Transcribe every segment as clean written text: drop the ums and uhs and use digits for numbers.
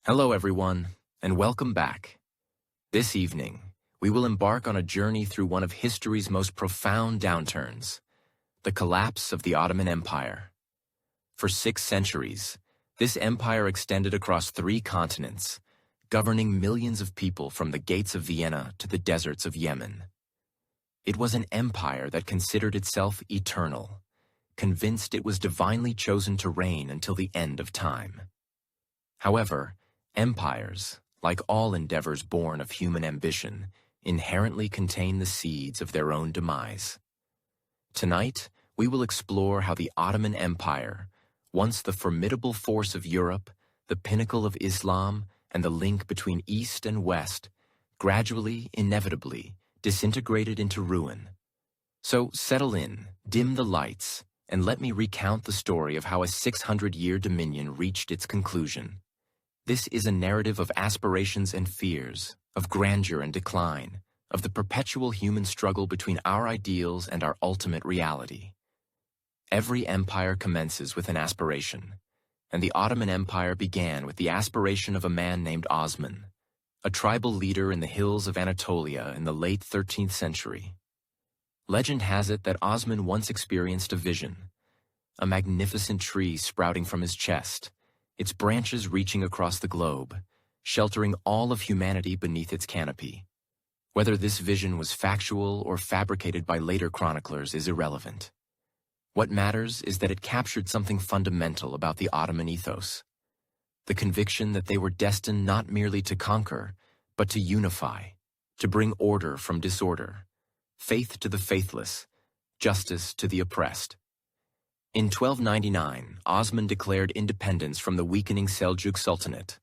Hello everyone, and welcome back. This evening, we will embark on a journey through one of history's most profound downturns, the collapse of the Ottoman Empire. For 6 centuries, this empire extended across 3 continents, governing millions of people from the gates of Vienna to the deserts of Yemen. It was an empire that considered itself eternal, convinced it was divinely chosen to reign until the end of time. However, empires, like all endeavors born of human ambition, inherently contain the seeds of their own demise. Tonight, we will explore how the Ottoman Empire, once the formidable force of Europe, the pinnacle of Islam, and the link between East and West, gradually, inevitably, disintegrated into ruin. So settle in, dim the lights, and let me recount the story of how a 600-year dominion reached its conclusion. This is a narrative of aspirations and fears, of grandeur and decline, of the perpetual human struggle between our ideals and our ultimate reality. Every empire commences with an aspiration, and the Ottoman Empire began with the aspiration of a man named Osman, a tribal leader in the hills of Anatolia in the late 13th century. Legend has it that Osman once experienced a vision, a magnificent tree sprouting from his chest, its branches reaching across the globe, sheltering all of humanity beneath its canopy. Whether this vision was factual or fabricated by later chroniclers is irrelevant. What matters is that it captured something fundamental about the Ottoman ethos, the conviction that they were destined not merely to conquer, but to unify, to bring order from disorder, faith to the faithless, justice to the oppressed. In 1299, Osman declared independence from the weakening Seljuk Sultanate.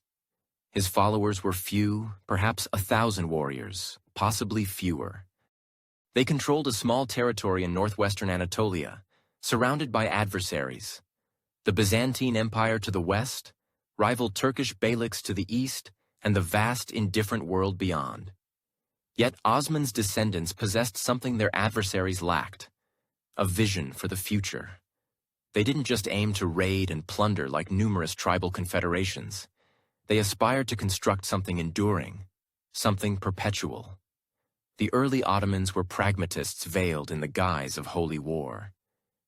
His followers were few, perhaps 1,000 warriors, possibly fewer. They controlled a small territory in northwestern Anatolia, surrounded by adversaries. The Byzantine Empire to the west, rival Turkish beyliks to the east, and the vast, indifferent world beyond. Yet Osman's descendants possessed something their adversaries lacked, a vision for the future. They didn't just aim to raid and plunder like numerous tribal confederations. They aspired to construct something enduring, something perpetual. The early Ottomans were pragmatists veiled in the guise of holy war.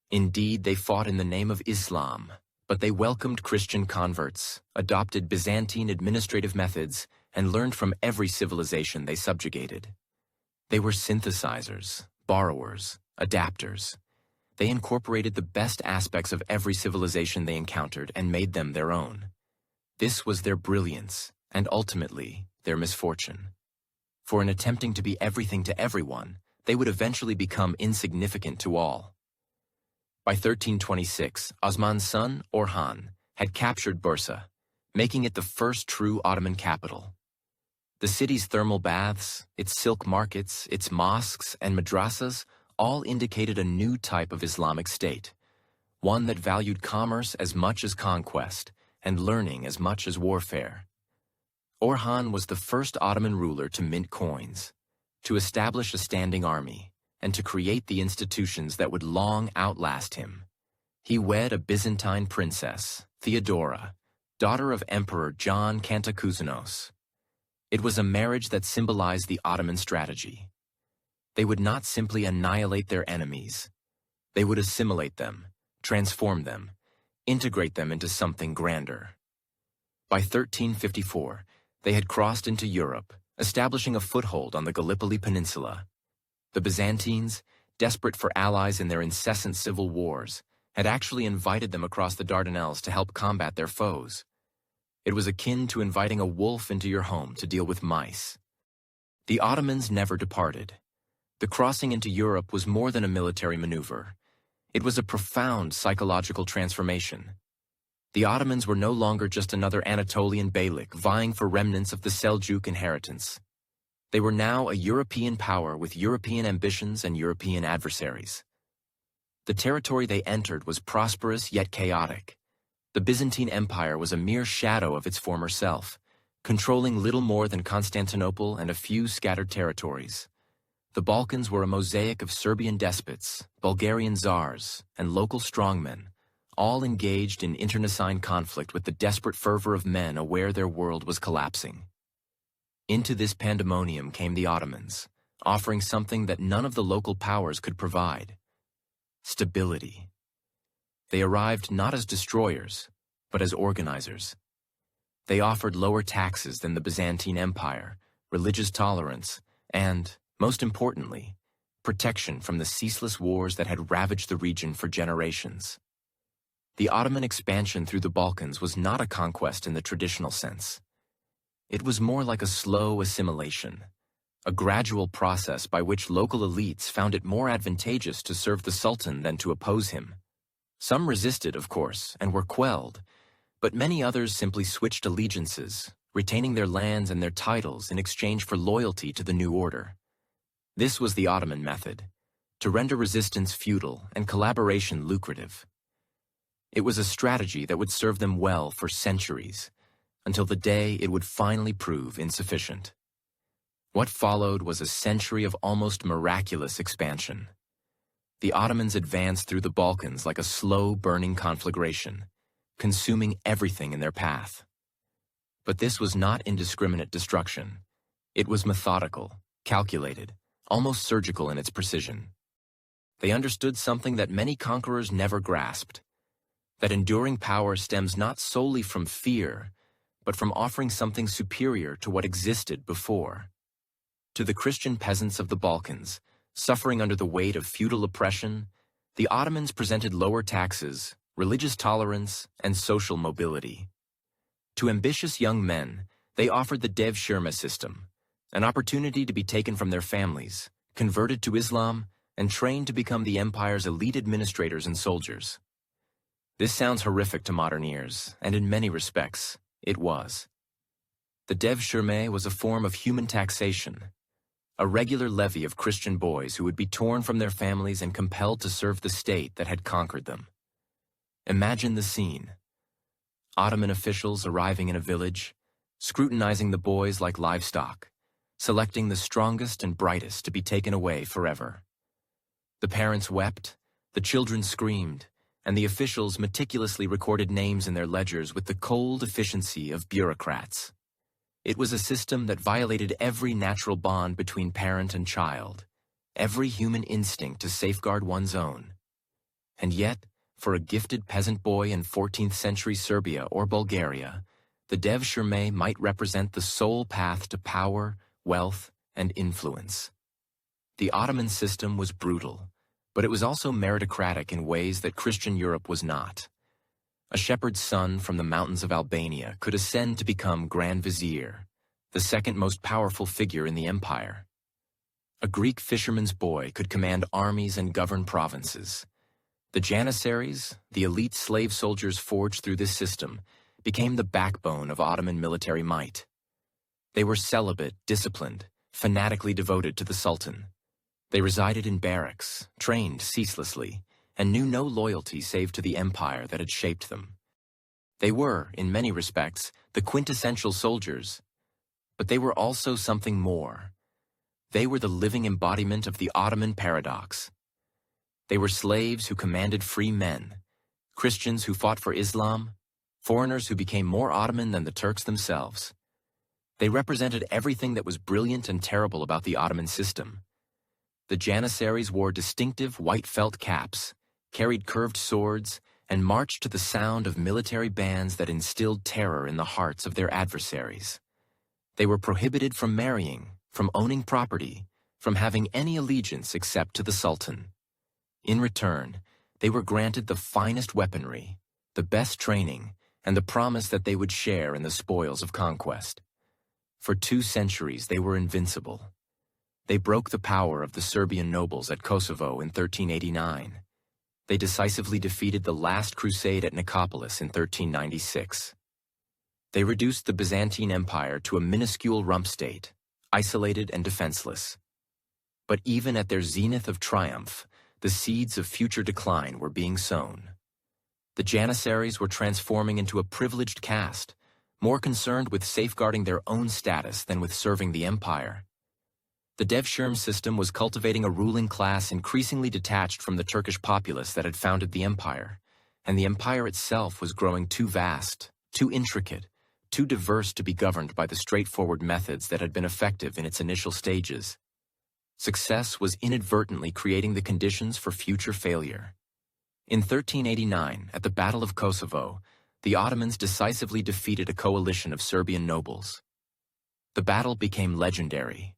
Indeed, they fought in the name of Islam, but they welcomed Christian converts, adopted Byzantine administrative methods, and learned from every civilization they subjugated. They were synthesizers, borrowers, adapters. They incorporated the best aspects of every civilization they encountered and made them their own. This was their brilliance, and ultimately, their misfortune. For in attempting to be everything to everyone, they would eventually become insignificant to all. By 1326, Osman's son, Orhan, had captured Bursa, making it the first true Ottoman capital. The city's thermal baths, its silk markets, its mosques and madrasas all indicated a new type of Islamic state, one that valued commerce as much as conquest and learning as much as warfare. Orhan was the first Ottoman ruler to mint coins, to establish a standing army, and to create the institutions that would long outlast him. He wed a Byzantine princess, Theodora, daughter of Emperor John Cantacuzene. It was a marriage that symbolized the Ottoman strategy. They would not simply annihilate their enemies. They would assimilate them, transform them, integrate them into something grander. By 1354, they had crossed into Europe, establishing a foothold on the Gallipoli Peninsula. The Byzantines, desperate for allies in their incessant civil wars, had actually invited them across the Dardanelles to help combat their foes. It was akin to inviting a wolf into your home to deal with mice. The Ottomans never departed. The crossing into Europe was more than a military maneuver. It was a profound psychological transformation. The Ottomans were no longer just another Anatolian beylik vying for remnants of the Seljuk inheritance. They were now a European power with European ambitions and European adversaries. The territory they entered was prosperous yet chaotic. The Byzantine Empire was a mere shadow of its former self, controlling little more than Constantinople and a few scattered territories. The Balkans were a mosaic of Serbian despots, Bulgarian czars, and local strongmen, all engaged in internecine conflict with the desperate fervor of men aware their world was collapsing. Into this pandemonium came the Ottomans, offering something that none of the local powers could provide: stability. They arrived not as destroyers, but as organizers. They offered lower taxes than the Byzantine Empire, religious tolerance, and, most importantly, protection from the ceaseless wars that had ravaged the region for generations. The Ottoman expansion through the Balkans was not a conquest in the traditional sense. It was more like a slow assimilation, a gradual process by which local elites found it more advantageous to serve the Sultan than to oppose him. Some resisted, of course, and were quelled, but many others simply switched allegiances, retaining their lands and their titles in exchange for loyalty to the new order. This was the Ottoman method, to render resistance futile and collaboration lucrative. It was a strategy that would serve them well for centuries, until the day it would finally prove insufficient. What followed was a century of almost miraculous expansion. The Ottomans advanced through the Balkans like a slow-burning conflagration, consuming everything in their path. But this was not indiscriminate destruction. It was methodical, calculated, almost surgical in its precision. They understood something that many conquerors never grasped: that enduring power stems not solely from fear, but from offering something superior to what existed before. To the Christian peasants of the Balkans, suffering under the weight of feudal oppression, the Ottomans presented lower taxes, religious tolerance, and social mobility. To ambitious young men, they offered the devshirme system, an opportunity to be taken from their families, converted to Islam, and trained to become the empire's elite administrators and soldiers. This sounds horrific to modern ears, and in many respects, it was. The devshirme was a form of human taxation, a regular levy of Christian boys who would be torn from their families and compelled to serve the state that had conquered them. Imagine the scene: Ottoman officials arriving in a village, scrutinizing the boys like livestock, selecting the strongest and brightest to be taken away forever. The parents wept, the children screamed, and the officials meticulously recorded names in their ledgers with the cold efficiency of bureaucrats. It was a system that violated every natural bond between parent and child, every human instinct to safeguard one's own. And yet, for a gifted peasant boy in 14th century Serbia or Bulgaria, the devshirme might represent the sole path to power, wealth, and influence. The Ottoman system was brutal, but it was also meritocratic in ways that Christian Europe was not. A shepherd's son from the mountains of Albania could ascend to become Grand Vizier, the second most powerful figure in the empire. A Greek fisherman's boy could command armies and govern provinces. The Janissaries, the elite slave soldiers forged through this system, became the backbone of Ottoman military might. They were celibate, disciplined, fanatically devoted to the Sultan. They resided in barracks, trained ceaselessly, and knew no loyalty save to the empire that had shaped them. They were, in many respects, the quintessential soldiers, but they were also something more. They were the living embodiment of the Ottoman paradox. They were slaves who commanded free men, Christians who fought for Islam, foreigners who became more Ottoman than the Turks themselves. They represented everything that was brilliant and terrible about the Ottoman system. The Janissaries wore distinctive white felt caps, carried curved swords, and marched to the sound of military bands that instilled terror in the hearts of their adversaries. They were prohibited from marrying, from owning property, from having any allegiance except to the Sultan. In return, they were granted the finest weaponry, the best training, and the promise that they would share in the spoils of conquest. For 2 centuries, they were invincible. They broke the power of the Serbian nobles at Kosovo in 1389. They decisively defeated the last crusade at Nicopolis in 1396. They reduced the Byzantine Empire to a minuscule rump state, isolated and defenseless. But even at their zenith of triumph, the seeds of future decline were being sown. The Janissaries were transforming into a privileged caste, more concerned with safeguarding their own status than with serving the empire. The devshirme system was cultivating a ruling class increasingly detached from the Turkish populace that had founded the empire, and the empire itself was growing too vast, too intricate, too diverse to be governed by the straightforward methods that had been effective in its initial stages. Success was inadvertently creating the conditions for future failure. In 1389, at the Battle of Kosovo, the Ottomans decisively defeated a coalition of Serbian nobles. The battle became legendary,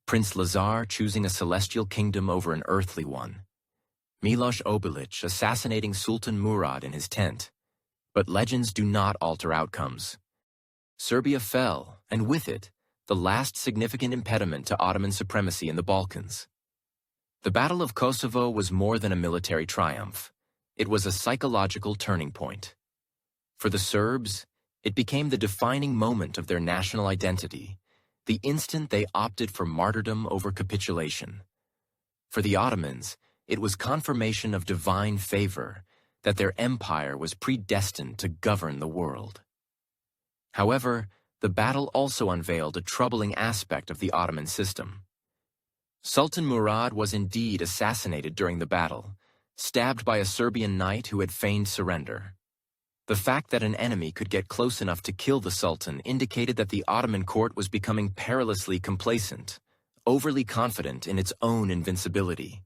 Prince Lazar choosing a celestial kingdom over an earthly one, Miloš Obilić assassinating Sultan Murad in his tent. But legends do not alter outcomes. Serbia fell, and with it, the last significant impediment to Ottoman supremacy in the Balkans. The Battle of Kosovo was more than a military triumph. It was a psychological turning point. For the Serbs, it became the defining moment of their national identity, the instant they opted for martyrdom over capitulation. For the Ottomans, it was confirmation of divine favor, that their empire was predestined to govern the world. However, the battle also unveiled a troubling aspect of the Ottoman system. Sultan Murad was indeed assassinated during the battle, stabbed by a Serbian knight who had feigned surrender. The fact that an enemy could get close enough to kill the Sultan indicated that the Ottoman court was becoming perilously complacent, overly confident in its own invincibility.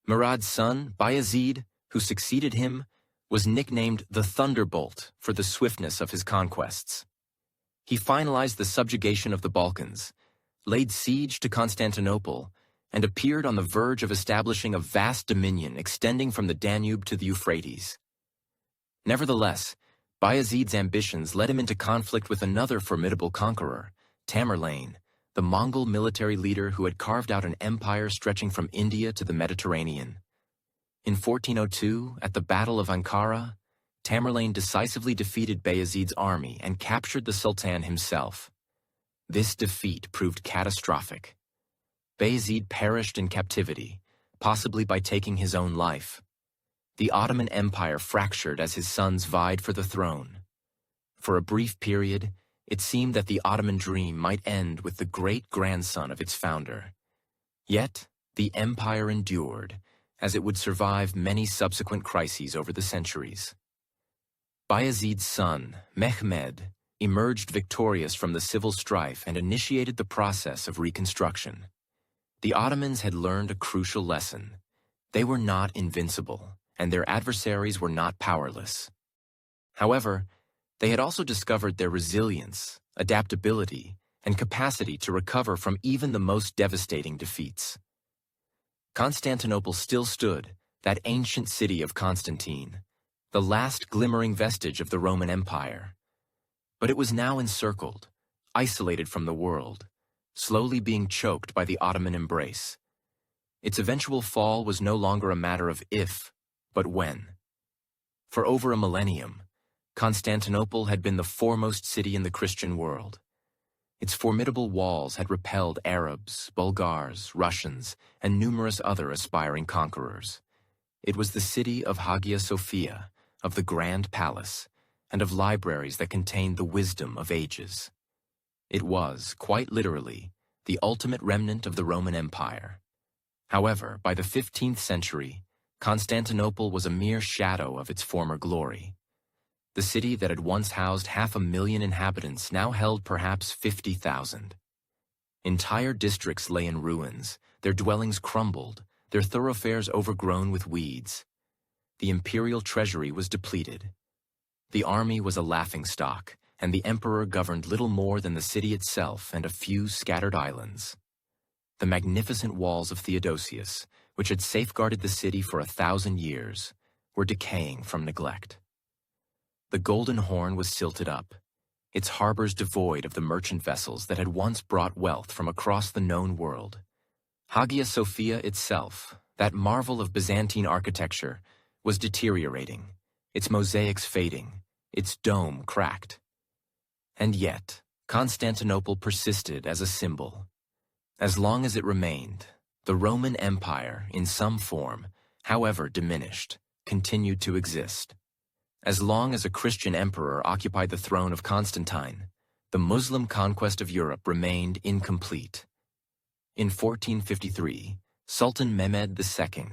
Murad's son, Bayezid, who succeeded him, was nicknamed the Thunderbolt for the swiftness of his conquests. He finalized the subjugation of the Balkans, laid siege to Constantinople, and appeared on the verge of establishing a vast dominion extending from the Danube to the Euphrates. Nevertheless, Bayezid's ambitions led him into conflict with another formidable conqueror, Tamerlane, the Mongol military leader who had carved out an empire stretching from India to the Mediterranean. In 1402, at the Battle of Ankara, Tamerlane decisively defeated Bayezid's army and captured the Sultan himself. This defeat proved catastrophic. Bayezid perished in captivity, possibly by taking his own life. The Ottoman Empire fractured as his sons vied for the throne. For a brief period, it seemed that the Ottoman dream might end with the great-grandson of its founder. Yet, the empire endured, as it would survive many subsequent crises over the centuries. Bayezid's son, Mehmed, emerged victorious from the civil strife and initiated the process of reconstruction. The Ottomans had learned a crucial lesson. They were not invincible, and their adversaries were not powerless. However, they had also discovered their resilience, adaptability, and capacity to recover from even the most devastating defeats. Constantinople still stood, that ancient city of Constantine, the last glimmering vestige of the Roman Empire. But it was now encircled, isolated from the world, slowly being choked by the Ottoman embrace. Its eventual fall was no longer a matter of if, but when. For over a millennium, Constantinople had been the foremost city in the Christian world. Its formidable walls had repelled Arabs, Bulgars, Russians, and numerous other aspiring conquerors. It was the city of Hagia Sophia, of the Grand Palace, and of libraries that contained the wisdom of ages. It was, quite literally, the ultimate remnant of the Roman Empire. However, by the 15th century, Constantinople was a mere shadow of its former glory. The city that had once housed 500,000 inhabitants now held perhaps 50,000. Entire districts lay in ruins, their dwellings crumbled, their thoroughfares overgrown with weeds. The imperial treasury was depleted. The army was a laughingstock, and the emperor governed little more than the city itself and a few scattered islands. The magnificent walls of Theodosius, which had safeguarded the city for 1,000 years, were decaying from neglect. The Golden Horn was silted up, its harbors devoid of the merchant vessels that had once brought wealth from across the known world. Hagia Sophia itself, that marvel of Byzantine architecture, was deteriorating, its mosaics fading, its dome cracked. And yet, Constantinople persisted as a symbol. As long as it remained, the Roman Empire, in some form, however diminished, continued to exist. As long as a Christian emperor occupied the throne of Constantine, the Muslim conquest of Europe remained incomplete. In 1453, Sultan Mehmed II,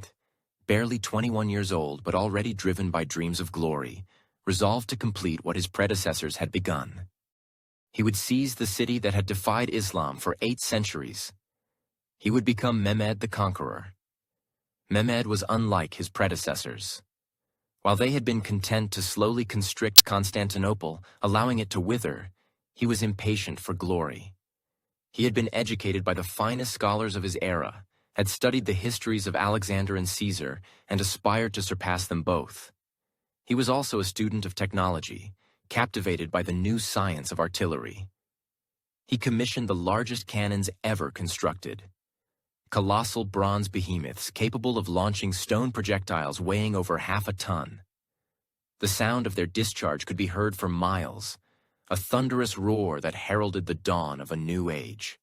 barely 21 years old but already driven by dreams of glory, resolved to complete what his predecessors had begun. He would seize the city that had defied Islam for 8 centuries. He would become Mehmed the Conqueror. Mehmed was unlike his predecessors. While they had been content to slowly constrict Constantinople, allowing it to wither, he was impatient for glory. He had been educated by the finest scholars of his era, had studied the histories of Alexander and Caesar, and aspired to surpass them both. He was also a student of technology, captivated by the new science of artillery. He commissioned the largest cannons ever constructed. Colossal bronze behemoths capable of launching stone projectiles weighing over half a ton. The sound of their discharge could be heard for miles, a thunderous roar that heralded the dawn of a new age.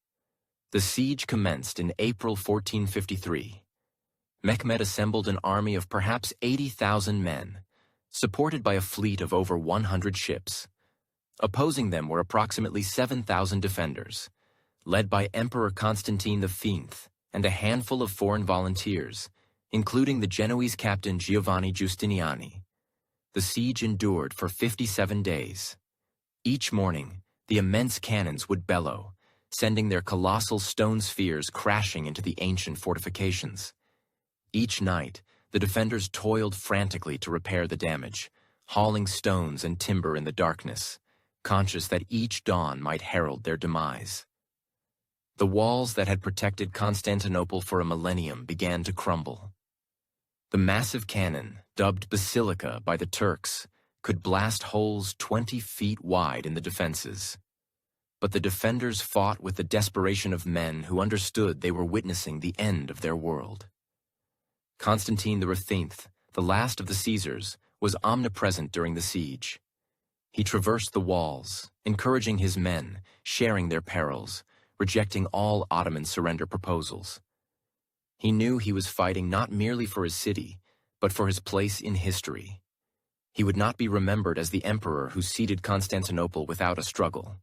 The siege commenced in April 1453. Mehmed assembled an army of perhaps 80,000 men, supported by a fleet of over 100 ships. Opposing them were approximately 7,000 defenders, led by Emperor Constantine V and a handful of foreign volunteers, including the Genoese captain Giovanni Giustiniani. The siege endured for 57 days. Each morning, the immense cannons would bellow, sending their colossal stone spheres crashing into the ancient fortifications. Each night, the defenders toiled frantically to repair the damage, hauling stones and timber in the darkness, conscious that each dawn might herald their demise. The walls that had protected Constantinople for a millennium began to crumble. The massive cannon, dubbed Basilica by the Turks, could blast holes 20 feet wide in the defenses. But the defenders fought with the desperation of men who understood they were witnessing the end of their world. Constantine V, the last of the Caesars, was omnipresent during the siege. He traversed the walls, encouraging his men, sharing their perils, rejecting all Ottoman surrender proposals. He knew he was fighting not merely for his city, but for his place in history. He would not be remembered as the emperor who ceded Constantinople without a struggle.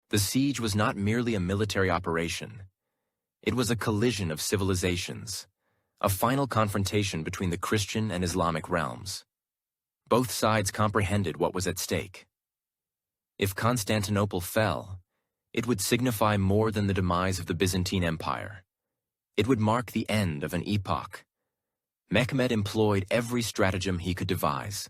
The siege was not merely a military operation. It was a collision of civilizations, a final confrontation between the Christian and Islamic realms. Both sides comprehended what was at stake. If Constantinople fell, it would signify more than the demise of the Byzantine Empire. It would mark the end of an epoch. Mehmed employed every stratagem he could devise.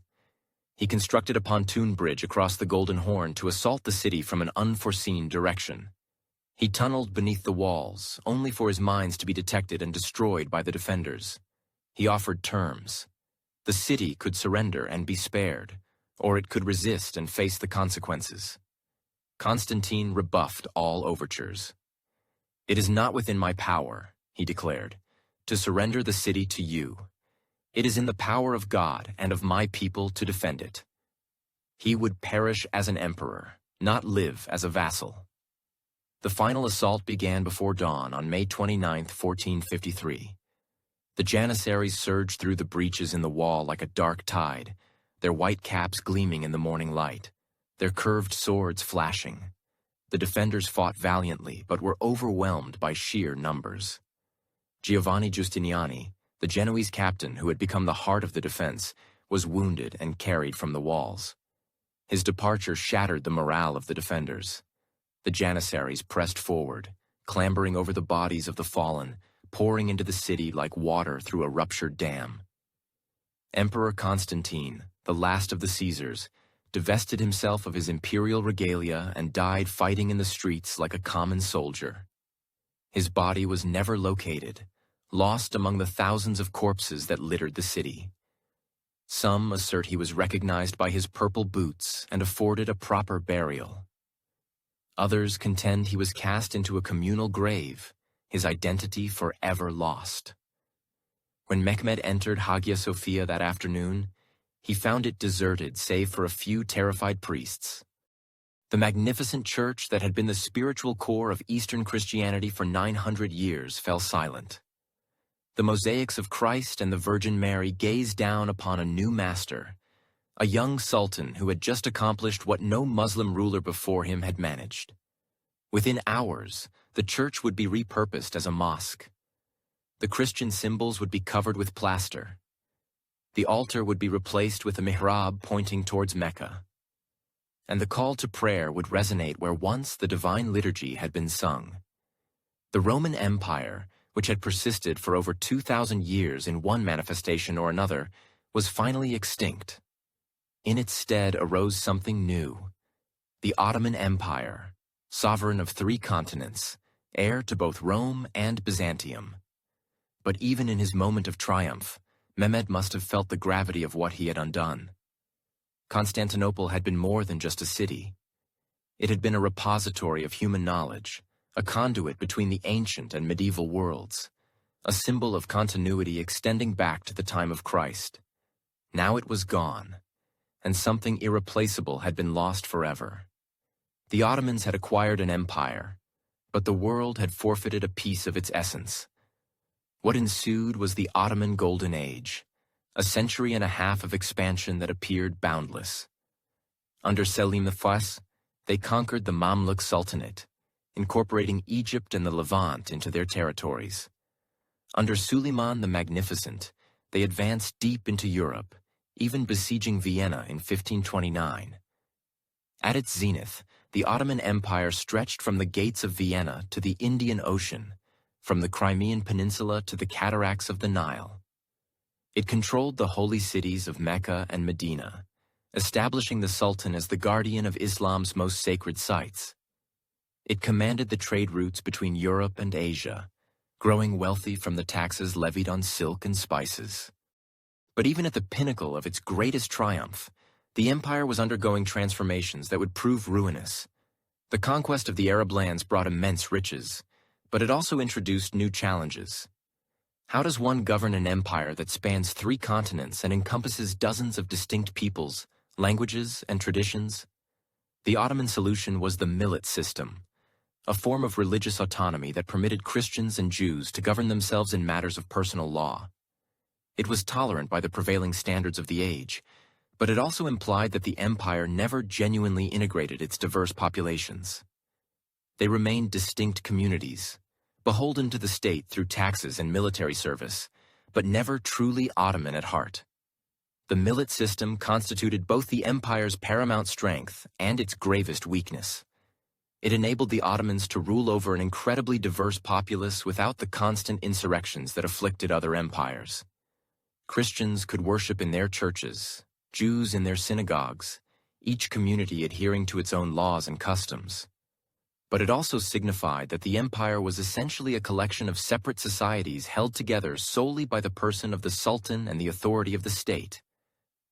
He constructed a pontoon bridge across the Golden Horn to assault the city from an unforeseen direction. He tunneled beneath the walls, only for his mines to be detected and destroyed by the defenders. He offered terms. The city could surrender and be spared, or it could resist and face the consequences. Constantine rebuffed all overtures. "It is not within my power," he declared, "to surrender the city to you. It is in the power of God and of my people to defend it." He would perish as an emperor, not live as a vassal. The final assault began before dawn on May 29, 1453. The Janissaries surged through the breaches in the wall like a dark tide, their white caps gleaming in the morning light, their curved swords flashing. The defenders fought valiantly, but were overwhelmed by sheer numbers. Giovanni Giustiniani, the Genoese captain who had become the heart of the defense, was wounded and carried from the walls. His departure shattered the morale of the defenders. The Janissaries pressed forward, clambering over the bodies of the fallen, pouring into the city like water through a ruptured dam. Emperor Constantine, the last of the Caesars, divested himself of his imperial regalia and died fighting in the streets like a common soldier. His body was never located, lost among the thousands of corpses that littered the city. Some assert he was recognized by his purple boots and afforded a proper burial. Others contend he was cast into a communal grave, his identity forever lost. When Mehmed entered Hagia Sophia that afternoon, he found it deserted save for a few terrified priests. The magnificent church that had been the spiritual core of Eastern Christianity for 900 years fell silent. The mosaics of Christ and the Virgin Mary gazed down upon a new master, a young sultan who had just accomplished what no Muslim ruler before him had managed. Within hours, the church would be repurposed as a mosque. The Christian symbols would be covered with plaster. The altar would be replaced with a mihrab pointing towards Mecca. And the call to prayer would resonate where once the divine liturgy had been sung. The Roman Empire, which had persisted for over 2,000 years in one manifestation or another, was finally extinct. In its stead arose something new. The Ottoman Empire, sovereign of 3 continents, heir to both Rome and Byzantium. But even in his moment of triumph, Mehmed must have felt the gravity of what he had undone. Constantinople had been more than just a city. It had been a repository of human knowledge, a conduit between the ancient and medieval worlds, a symbol of continuity extending back to the time of Christ. Now it was gone, and something irreplaceable had been lost forever. The Ottomans had acquired an empire, but the world had forfeited a piece of its essence. What ensued was the Ottoman Golden Age, a century and a half of expansion that appeared boundless. Under Selim I, they conquered the Mamluk Sultanate, incorporating Egypt and the Levant into their territories. Under Suleiman the Magnificent, they advanced deep into Europe, even besieging Vienna in 1529. At its zenith, the Ottoman Empire stretched from the gates of Vienna to the Indian Ocean, from the Crimean Peninsula to the cataracts of the Nile. It controlled the holy cities of Mecca and Medina, establishing the Sultan as the guardian of Islam's most sacred sites. It commanded the trade routes between Europe and Asia, growing wealthy from the taxes levied on silk and spices. But even at the pinnacle of its greatest triumph, the empire was undergoing transformations that would prove ruinous. The conquest of the Arab lands brought immense riches, but it also introduced new challenges. How does one govern an empire that spans 3 continents and encompasses dozens of distinct peoples, languages, and traditions? The Ottoman solution was the millet system, a form of religious autonomy that permitted Christians and Jews to govern themselves in matters of personal law. It was tolerant by the prevailing standards of the age, but it also implied that the empire never genuinely integrated its diverse populations. They remained distinct communities, beholden to the state through taxes and military service, but never truly Ottoman at heart. The millet system constituted both the empire's paramount strength and its gravest weakness. It enabled the Ottomans to rule over an incredibly diverse populace without the constant insurrections that afflicted other empires. Christians could worship in their churches, Jews in their synagogues, each community adhering to its own laws and customs. But it also signified that the empire was essentially a collection of separate societies held together solely by the person of the Sultan and the authority of the state.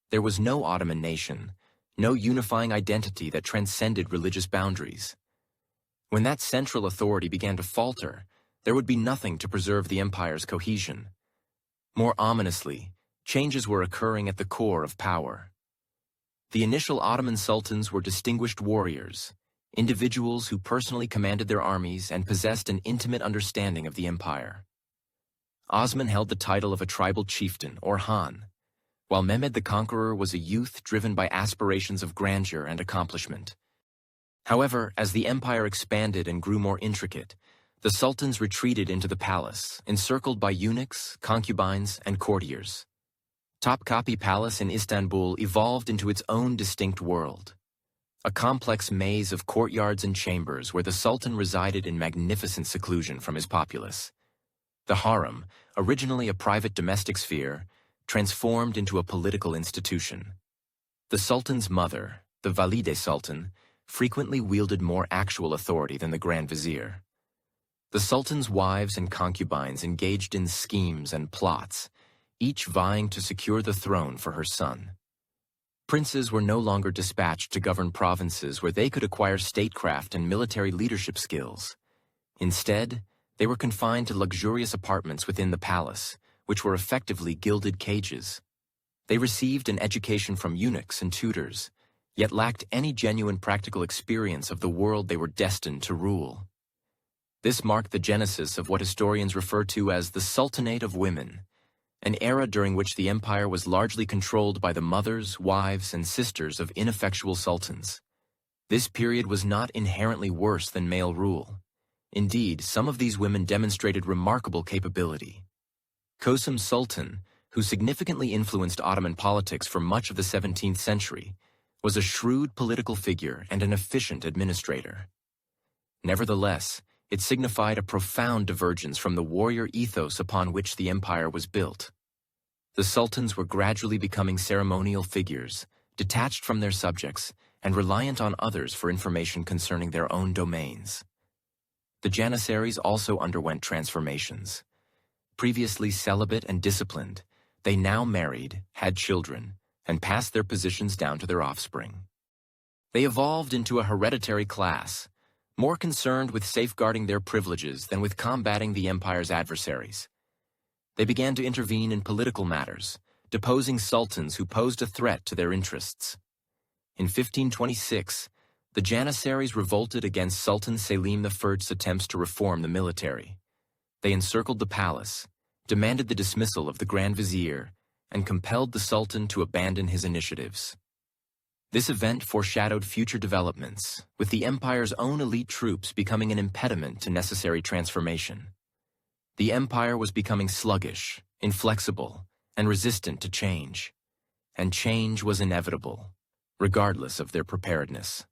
There was no Ottoman nation, no unifying identity that transcended religious boundaries. When that central authority began to falter, there would be nothing to preserve the empire's cohesion. More ominously, changes were occurring at the core of power. The initial Ottoman sultans were distinguished warriors, individuals who personally commanded their armies and possessed an intimate understanding of the empire. Osman held the title of a tribal chieftain, or Han, while Mehmed the Conqueror was a youth driven by aspirations of grandeur and accomplishment. However, as the empire expanded and grew more intricate, the sultans retreated into the palace, encircled by eunuchs, concubines, and courtiers. Topkapi Palace in Istanbul evolved into its own distinct world, a complex maze of courtyards and chambers where the sultan resided in magnificent seclusion from his populace. The harem, originally a private domestic sphere, transformed into a political institution. The sultan's mother, the Valide Sultan, frequently wielded more actual authority than the Grand Vizier. The sultan's wives and concubines engaged in schemes and plots, each vying to secure the throne for her son. Princes were no longer dispatched to govern provinces where they could acquire statecraft and military leadership skills. Instead, they were confined to luxurious apartments within the palace, which were effectively gilded cages. They received an education from eunuchs and tutors, yet lacked any genuine practical experience of the world they were destined to rule. This marked the genesis of what historians refer to as the Sultanate of Women, an era during which the empire was largely controlled by the mothers, wives, and sisters of ineffectual sultans. This period was not inherently worse than male rule. Indeed, some of these women demonstrated remarkable capability, Kösem Sultan, who significantly influenced Ottoman politics for much of the 17th century, was a shrewd political figure and an efficient administrator. Nevertheless, it signified a profound divergence from the warrior ethos upon which the empire was built. The sultans were gradually becoming ceremonial figures, detached from their subjects, and reliant on others for information concerning their own domains. The Janissaries also underwent transformations. Previously celibate and disciplined, they now married, had children, and passed their positions down to their offspring. They evolved into a hereditary class, more concerned with safeguarding their privileges than with combating the empire's adversaries. They began to intervene in political matters, deposing sultans who posed a threat to their interests. In 1526, the Janissaries revolted against Sultan Selim I's attempts to reform the military. They encircled the palace, demanded the dismissal of the Grand Vizier, and compelled the Sultan to abandon his initiatives. This event foreshadowed future developments, with the empire's own elite troops becoming an impediment to necessary transformation. The empire was becoming sluggish, inflexible, and resistant to change. And change was inevitable, regardless of their preparedness.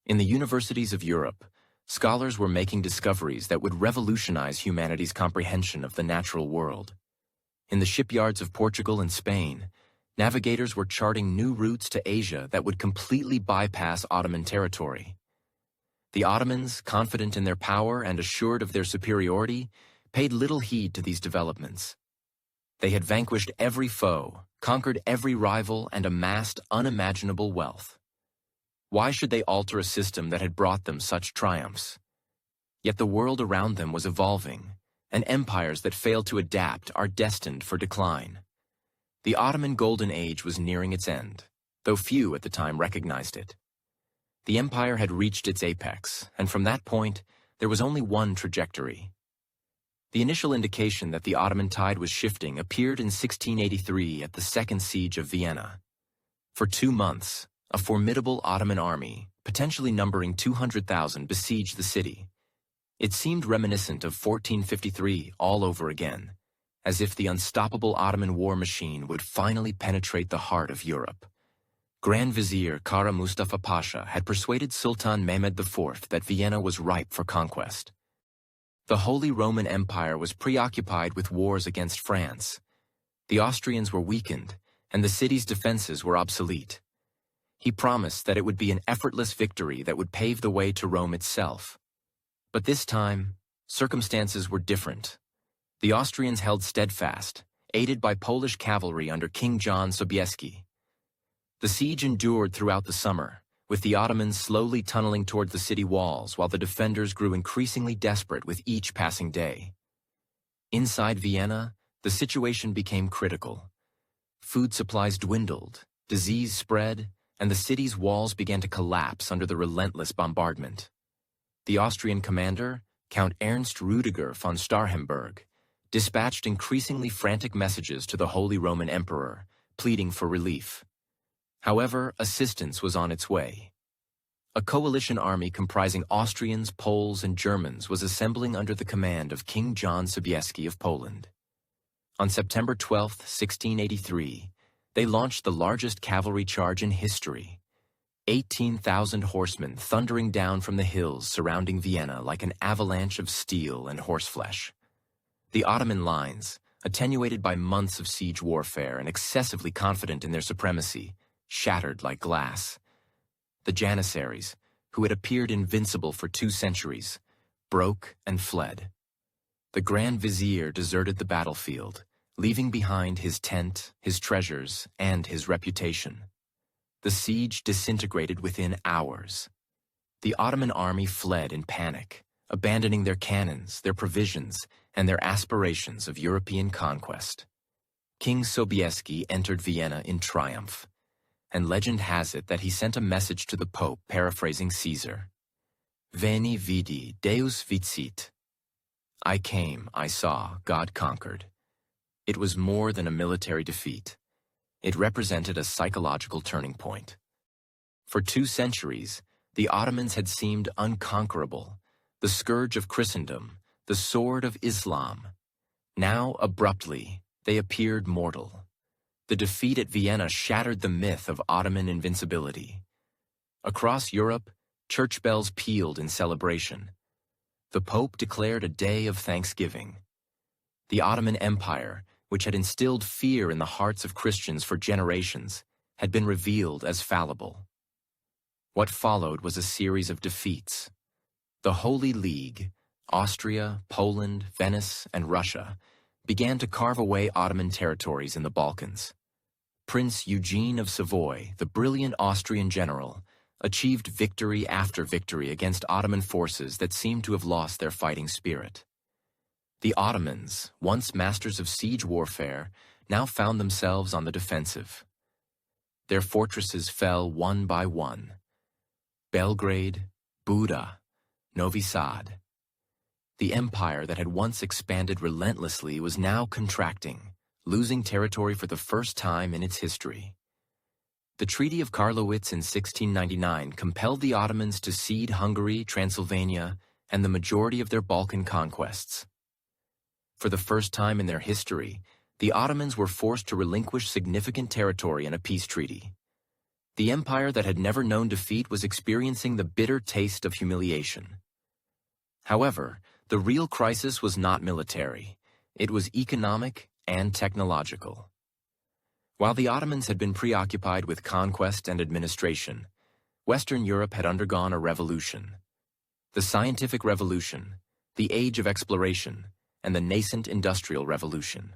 In the universities of Europe, scholars were making discoveries that would revolutionize humanity's comprehension of the natural world. In the shipyards of Portugal and Spain, navigators were charting new routes to Asia that would completely bypass Ottoman territory. The Ottomans, confident in their power and assured of their superiority, paid little heed to these developments. They had vanquished every foe, conquered every rival, and amassed unimaginable wealth. Why should they alter a system that had brought them such triumphs? Yet the world around them was evolving, and empires that fail to adapt are destined for decline. The Ottoman Golden Age was nearing its end, though few at the time recognized it. The empire had reached its apex, and from that point, there was only one trajectory. The initial indication that the Ottoman tide was shifting appeared in 1683 at the Second Siege of Vienna. For 2 months, a formidable Ottoman army, potentially numbering 200,000, besieged the city. It seemed reminiscent of 1453 all over again, as if the unstoppable Ottoman war machine would finally penetrate the heart of Europe. Grand Vizier Kara Mustafa Pasha had persuaded Sultan Mehmed IV that Vienna was ripe for conquest. The Holy Roman Empire was preoccupied with wars against France. The Austrians were weakened, and the city's defenses were obsolete. He promised that it would be an effortless victory that would pave the way to Rome itself. But this time, circumstances were different. The Austrians held steadfast, aided by Polish cavalry under King John Sobieski. The siege endured throughout the summer, with the Ottomans slowly tunneling toward the city walls while the defenders grew increasingly desperate with each passing day. Inside Vienna, the situation became critical. Food supplies dwindled, disease spread, and the city's walls began to collapse under the relentless bombardment. The Austrian commander, Count Ernst Rüdiger von Starhemberg, dispatched increasingly frantic messages to the Holy Roman Emperor, pleading for relief. However, assistance was on its way. A coalition army comprising Austrians, Poles, and Germans was assembling under the command of King John Sobieski of Poland. On September 12, 1683, they launched the largest cavalry charge in history. 18,000 horsemen thundering down from the hills surrounding Vienna like an avalanche of steel and horseflesh. The Ottoman lines, attenuated by months of siege warfare and excessively confident in their supremacy, shattered like glass. The Janissaries, who had appeared invincible for 2 centuries, broke and fled. The Grand Vizier deserted the battlefield, leaving behind his tent, his treasures, and his reputation. The siege disintegrated within hours. The Ottoman army fled in panic, abandoning their cannons, their provisions, and their aspirations of European conquest. King Sobieski entered Vienna in triumph, and legend has it that he sent a message to the Pope paraphrasing Caesar. Veni vidi, Deus vicit. I came, I saw, God conquered. It was more than a military defeat. It represented a psychological turning point. For 2 centuries, the Ottomans had seemed unconquerable, the scourge of Christendom, the sword of Islam. Now, abruptly, they appeared mortal. The defeat at Vienna shattered the myth of Ottoman invincibility. Across Europe, church bells pealed in celebration. The Pope declared a day of thanksgiving. The Ottoman Empire, which had instilled fear in the hearts of Christians for generations, had been revealed as fallible. What followed was a series of defeats. The Holy League, Austria, Poland, Venice, and Russia, began to carve away Ottoman territories in the Balkans. Prince Eugene of Savoy, the brilliant Austrian general, achieved victory after victory against Ottoman forces that seemed to have lost their fighting spirit. The Ottomans, once masters of siege warfare, now found themselves on the defensive. Their fortresses fell one by one. Belgrade, Buda, Novi Sad. The empire that had once expanded relentlessly was now contracting, losing territory for the first time in its history. The Treaty of Karlowitz in 1699 compelled the Ottomans to cede Hungary, Transylvania, and the majority of their Balkan conquests. For the first time in their history, the Ottomans were forced to relinquish significant territory in a peace treaty. The empire that had never known defeat was experiencing the bitter taste of humiliation. However, the real crisis was not military. It was economic and technological. While the Ottomans had been preoccupied with conquest and administration, Western Europe had undergone a revolution. The scientific revolution, the age of exploration, and the nascent industrial revolution.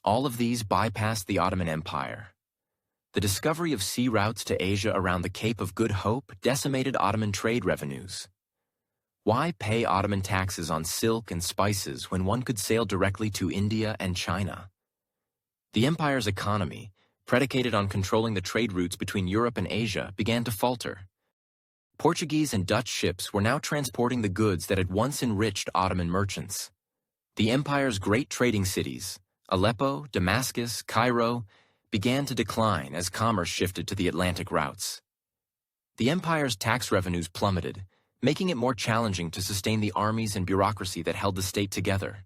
All of these bypassed the Ottoman Empire. The discovery of sea routes to Asia around the Cape of Good Hope decimated Ottoman trade revenues. Why pay Ottoman taxes on silk and spices when one could sail directly to India and China? The empire's economy, predicated on controlling the trade routes between Europe and Asia, began to falter. Portuguese and Dutch ships were now transporting the goods that had once enriched Ottoman merchants. The empire's great trading cities, Aleppo, Damascus, Cairo, began to decline as commerce shifted to the Atlantic routes. The empire's tax revenues plummeted, making it more challenging to sustain the armies and bureaucracy that held the state together.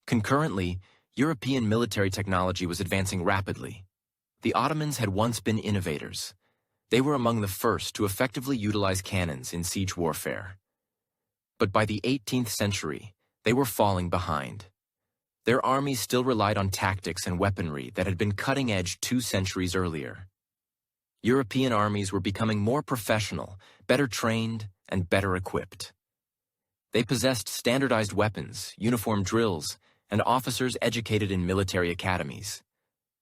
Concurrently, European military technology was advancing rapidly. The Ottomans had once been innovators. They were among the first to effectively utilize cannons in siege warfare. But by the 18th century, they were falling behind. Their armies still relied on tactics and weaponry that had been cutting-edge 2 centuries earlier. European armies were becoming more professional, better trained, and better equipped. They possessed standardized weapons, uniform drills, and officers educated in military academies.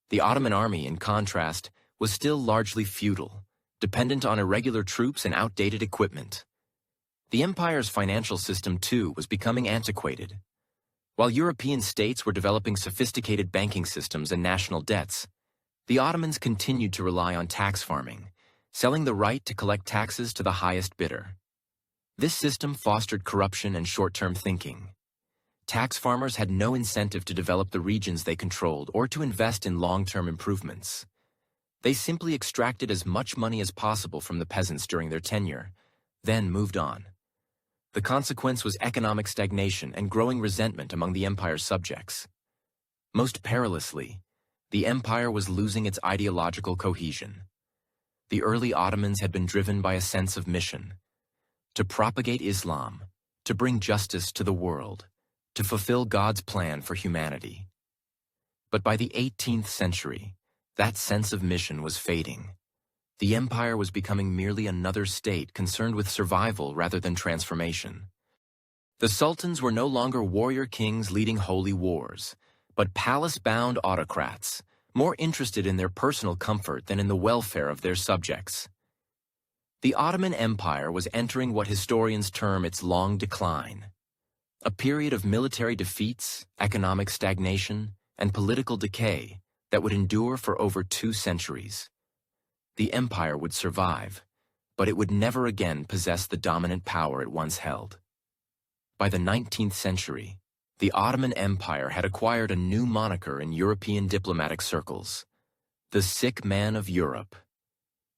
The Ottoman army, in contrast, was still largely feudal, dependent on irregular troops and outdated equipment. The empire's financial system, too, was becoming antiquated. While European states were developing sophisticated banking systems and national debts, the Ottomans continued to rely on tax farming, selling the right to collect taxes to the highest bidder. This system fostered corruption and short-term thinking. Tax farmers had no incentive to develop the regions they controlled or to invest in long-term improvements. They simply extracted as much money as possible from the peasants during their tenure, then moved on. The consequence was economic stagnation and growing resentment among the empire's subjects. Most perilously, the empire was losing its ideological cohesion. The early Ottomans had been driven by a sense of mission: to propagate Islam, to bring justice to the world, to fulfill God's plan for humanity. But by the 18th century, that sense of mission was fading. The empire was becoming merely another state concerned with survival rather than transformation. The sultans were no longer warrior kings leading holy wars, but palace-bound autocrats, more interested in their personal comfort than in the welfare of their subjects. The Ottoman Empire was entering what historians term its long decline, a period of military defeats, economic stagnation, and political decay that would endure for over 2 centuries. The empire would survive, but it would never again possess the dominant power it once held. By the 19th century, the Ottoman Empire had acquired a new moniker in European diplomatic circles: the sick man of Europe.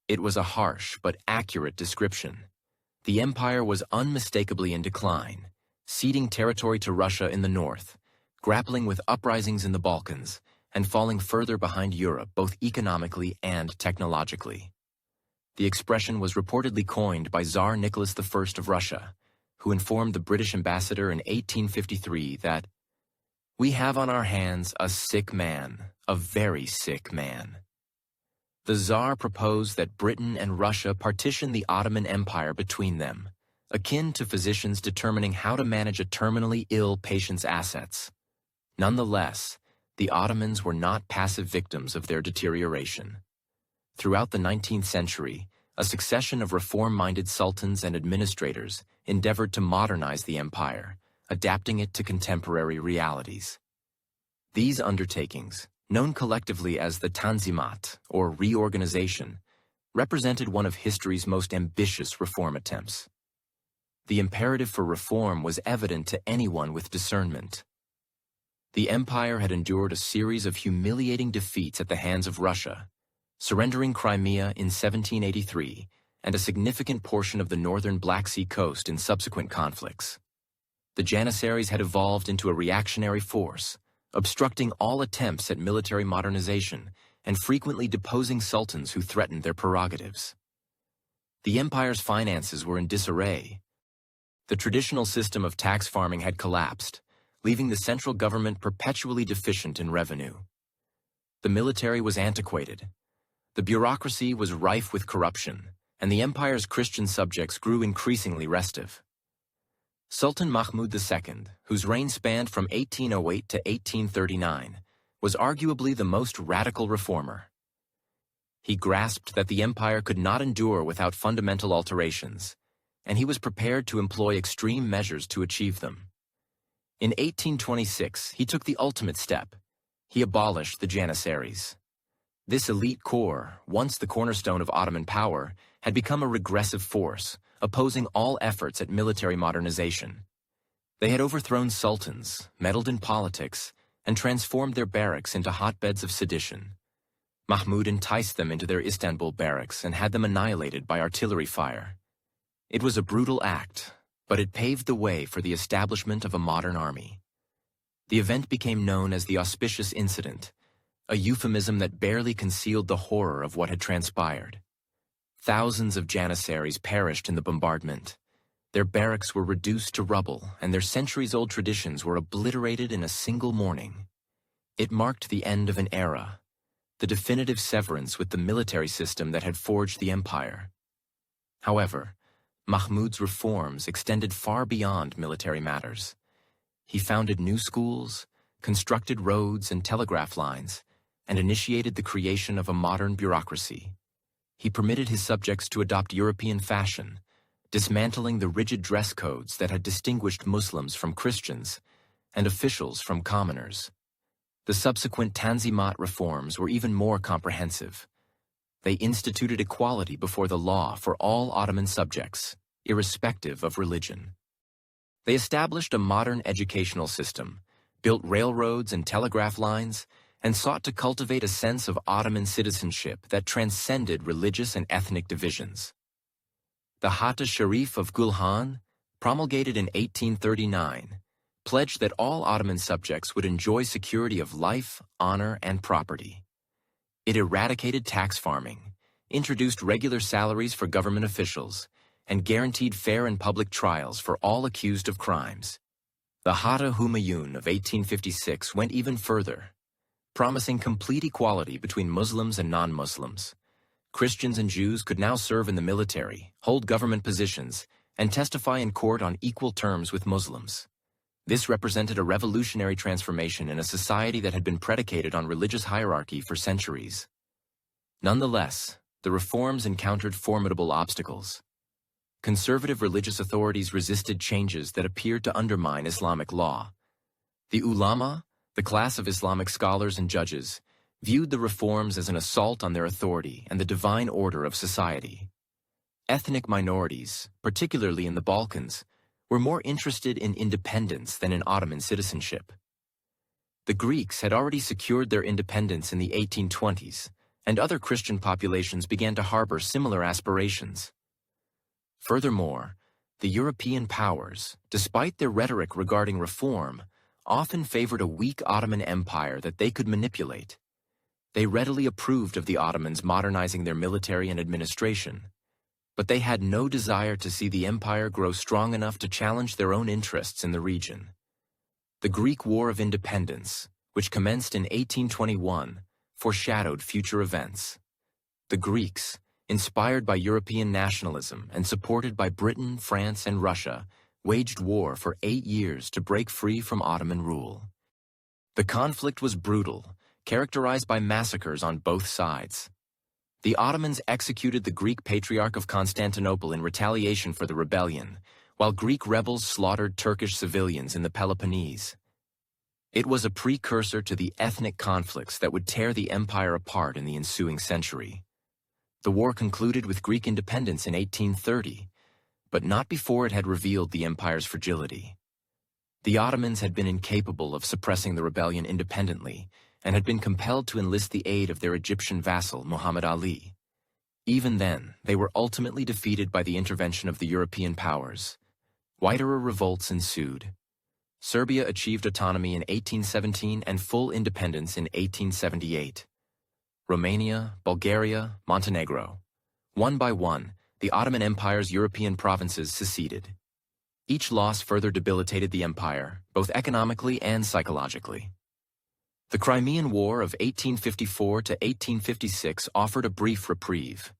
It was a harsh but accurate description. The empire was unmistakably in decline, ceding territory to Russia in the north, grappling with uprisings in the Balkans and falling further behind Europe both economically and technologically. The expression was reportedly coined by Tsar Nicholas I of Russia, who informed the British ambassador in 1853 that, "We have on our hands a sick man, a very sick man." The Tsar proposed that Britain and Russia partition the Ottoman Empire between them, akin to physicians determining how to manage a terminally ill patient's assets. Nonetheless, the Ottomans were not passive victims of their deterioration. Throughout the 19th century, a succession of reform-minded sultans and administrators endeavored to modernize the empire, adapting it to contemporary realities. These undertakings, known collectively as the Tanzimat, or reorganization, represented one of history's most ambitious reform attempts. The imperative for reform was evident to anyone with discernment. The empire had endured a series of humiliating defeats at the hands of Russia, surrendering Crimea in 1783 and a significant portion of the northern Black Sea coast in subsequent conflicts. The Janissaries had evolved into a reactionary force, obstructing all attempts at military modernization and frequently deposing sultans who threatened their prerogatives. The empire's finances were in disarray. The traditional system of tax farming had collapsed, leaving the central government perpetually deficient in revenue. The military was antiquated. The bureaucracy was rife with corruption, and the empire's Christian subjects grew increasingly restive. Sultan Mahmud II, whose reign spanned from 1808 to 1839, was arguably the most radical reformer. He grasped that the empire could not endure without fundamental alterations, and he was prepared to employ extreme measures to achieve them. In 1826, he took the ultimate step. He abolished the Janissaries. This elite corps, once the cornerstone of Ottoman power, had become a regressive force, opposing all efforts at military modernization. They had overthrown sultans, meddled in politics, and transformed their barracks into hotbeds of sedition. Mahmud enticed them into their Istanbul barracks and had them annihilated by artillery fire. It was a brutal act, but it paved the way for the establishment of a modern army. The event became known as the Auspicious Incident, a euphemism that barely concealed the horror of what had transpired. Thousands of Janissaries perished in the bombardment. Their barracks were reduced to rubble, and their centuries-old traditions were obliterated in a single morning. It marked the end of an era, the definitive severance with the military system that had forged the empire. However, Mahmud's reforms extended far beyond military matters. He founded new schools, constructed roads and telegraph lines, and initiated the creation of a modern bureaucracy. He permitted his subjects to adopt European fashion, dismantling the rigid dress codes that had distinguished Muslims from Christians and officials from commoners. The subsequent Tanzimat reforms were even more comprehensive. They instituted equality before the law for all Ottoman subjects, irrespective of religion. They established a modern educational system, built railroads and telegraph lines, and sought to cultivate a sense of Ottoman citizenship that transcended religious and ethnic divisions. The Hatta Sharif of Gulhan, promulgated in 1839, pledged that all Ottoman subjects would enjoy security of life, honor, and property. It eradicated tax farming, introduced regular salaries for government officials, and guaranteed fair and public trials for all accused of crimes. The Hatta Humayun of 1856 went even further, promising complete equality between Muslims and non-Muslims. Christians and Jews could now serve in the military, hold government positions, and testify in court on equal terms with Muslims. This represented a revolutionary transformation in a society that had been predicated on religious hierarchy for centuries. Nonetheless, the reforms encountered formidable obstacles. Conservative religious authorities resisted changes that appeared to undermine Islamic law. The ulama, the class of Islamic scholars and judges, viewed the reforms as an assault on their authority and the divine order of society. Ethnic minorities, particularly in the Balkans, were more interested in independence than in Ottoman citizenship. The Greeks had already secured their independence in the 1820s, and other Christian populations began to harbor similar aspirations. Furthermore, the European powers, despite their rhetoric regarding reform, often favored a weak Ottoman Empire that they could manipulate. They readily approved of the Ottomans modernizing their military and administration, but they had no desire to see the empire grow strong enough to challenge their own interests in the region. The Greek War of Independence, which commenced in 1821, foreshadowed future events. The Greeks, inspired by European nationalism and supported by Britain, France, and Russia, waged war for 8 years to break free from Ottoman rule. The conflict was brutal, characterized by massacres on both sides. The Ottomans executed the Greek Patriarch of Constantinople in retaliation for the rebellion, while Greek rebels slaughtered Turkish civilians in the Peloponnese. It was a precursor to the ethnic conflicts that would tear the empire apart in the ensuing century. The war concluded with Greek independence in 1830, but not before it had revealed the empire's fragility. The Ottomans had been incapable of suppressing the rebellion independently and had been compelled to enlist the aid of their Egyptian vassal, Muhammad Ali. Even then, they were ultimately defeated by the intervention of the European powers. Wider revolts ensued. Serbia achieved autonomy in 1817 and full independence in 1878. Romania, Bulgaria, Montenegro. One by one, the Ottoman Empire's European provinces seceded. Each loss further debilitated the empire, both economically and psychologically. The Crimean War of 1854 to 1856 offered a brief reprieve.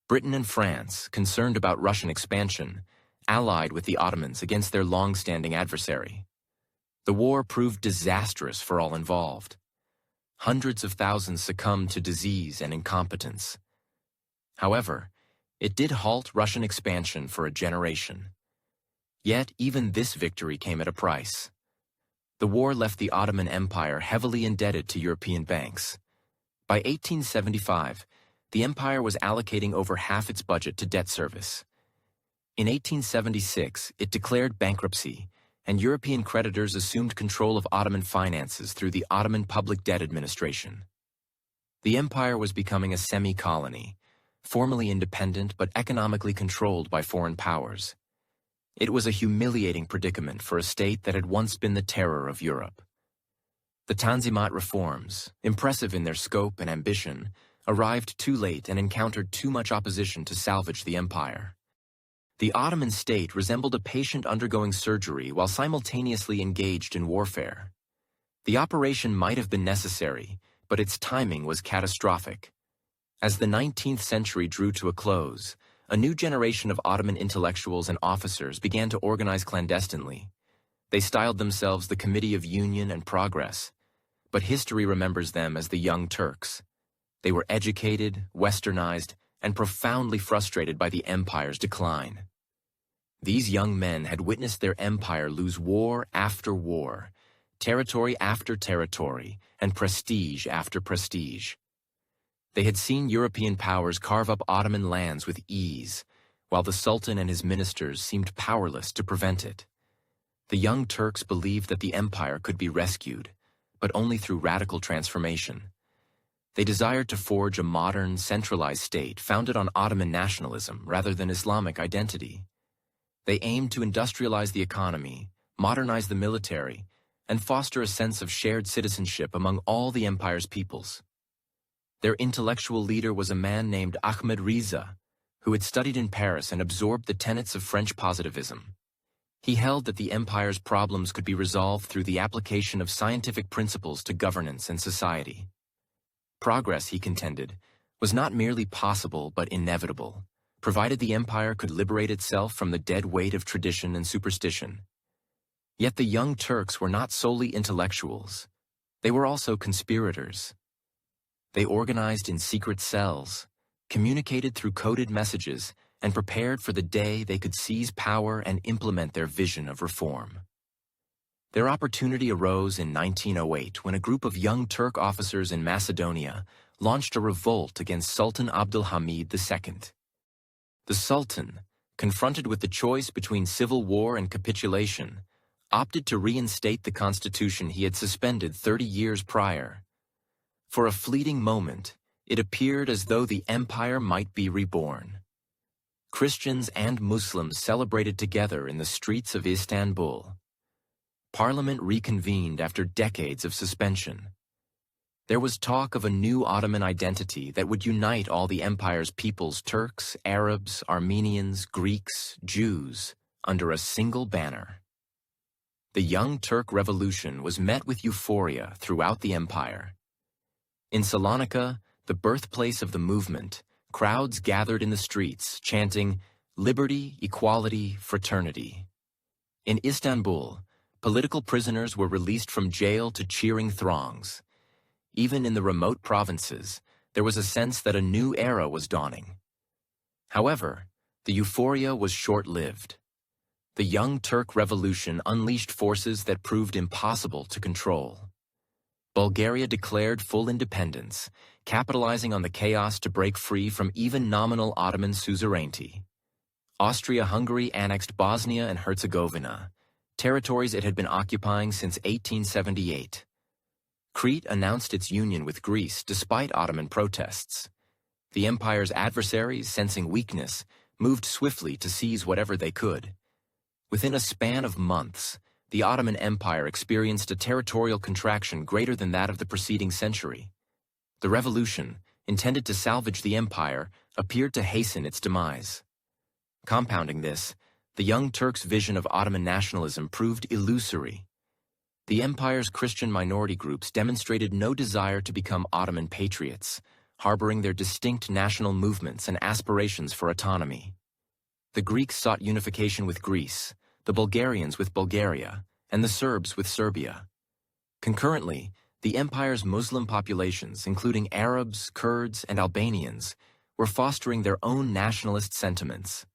Britain and France, concerned about Russian expansion, allied with the Ottomans against their long-standing adversary. The war proved disastrous for all involved. Hundreds of thousands succumbed to disease and incompetence. However, it did halt Russian expansion for a generation. Yet even this victory came at a price. The war left the Ottoman Empire heavily indebted to European banks. By 1875, the empire was allocating over half its budget to debt service. In 1876, it declared bankruptcy, and European creditors assumed control of Ottoman finances through the Ottoman Public Debt Administration. The empire was becoming a semi-colony, formally independent but economically controlled by foreign powers. It was a humiliating predicament for a state that had once been the terror of Europe. The Tanzimat reforms, impressive in their scope and ambition, arrived too late and encountered too much opposition to salvage the empire. The Ottoman state resembled a patient undergoing surgery while simultaneously engaged in warfare. The operation might have been necessary, but its timing was catastrophic. As the 19th century drew to a close, a new generation of Ottoman intellectuals and officers began to organize clandestinely. They styled themselves the Committee of Union and Progress, but history remembers them as the Young Turks. They were educated, westernized, and profoundly frustrated by the empire's decline. These young men had witnessed their empire lose war after war, territory after territory, and prestige after prestige. They had seen European powers carve up Ottoman lands with ease, while the Sultan and his ministers seemed powerless to prevent it. The Young Turks believed that the empire could be rescued, but only through radical transformation. They desired to forge a modern, centralized state founded on Ottoman nationalism rather than Islamic identity. They aimed to industrialize the economy, modernize the military, and foster a sense of shared citizenship among all the empire's peoples. Their intellectual leader was a man named Ahmed Riza, who had studied in Paris and absorbed the tenets of French positivism. He held that the empire's problems could be resolved through the application of scientific principles to governance and society. Progress, he contended, was not merely possible but inevitable, provided the empire could liberate itself from the dead weight of tradition and superstition. Yet the Young Turks were not solely intellectuals. They were also conspirators. They organized in secret cells, communicated through coded messages, and prepared for the day they could seize power and implement their vision of reform. Their opportunity arose in 1908 when a group of young Turk officers in Macedonia launched a revolt against Sultan Abdul Hamid II. The Sultan, confronted with the choice between civil war and capitulation, opted to reinstate the constitution he had suspended 30 years prior. For a fleeting moment, it appeared as though the empire might be reborn. Christians and Muslims celebrated together in the streets of Istanbul. Parliament reconvened after decades of suspension. There was talk of a new Ottoman identity that would unite all the empire's peoples, Turks, Arabs, Armenians, Greeks, Jews, under a single banner. The Young Turk Revolution was met with euphoria throughout the empire. In Salonika, the birthplace of the movement, crowds gathered in the streets chanting, "Liberty, equality, fraternity." In Istanbul, political prisoners were released from jail to cheering throngs. Even in the remote provinces, there was a sense that a new era was dawning. However, the euphoria was short-lived. The Young Turk Revolution unleashed forces that proved impossible to control. Bulgaria declared full independence, capitalizing on the chaos to break free from even nominal Ottoman suzerainty. Austria-Hungary annexed Bosnia and Herzegovina, territories it had been occupying since 1878. Crete announced its union with Greece despite Ottoman protests. The empire's adversaries, sensing weakness, moved swiftly to seize whatever they could. Within a span of months, the Ottoman Empire experienced a territorial contraction greater than that of the preceding century. The revolution, intended to salvage the empire, appeared to hasten its demise. Compounding this, the Young Turks' vision of Ottoman nationalism proved illusory. The empire's Christian minority groups demonstrated no desire to become Ottoman patriots, harboring their distinct national movements and aspirations for autonomy. The Greeks sought unification with Greece, the Bulgarians with Bulgaria, and the Serbs with Serbia. Concurrently, the empire's Muslim populations, including Arabs, Kurds, and Albanians, were fostering their own nationalist sentiments.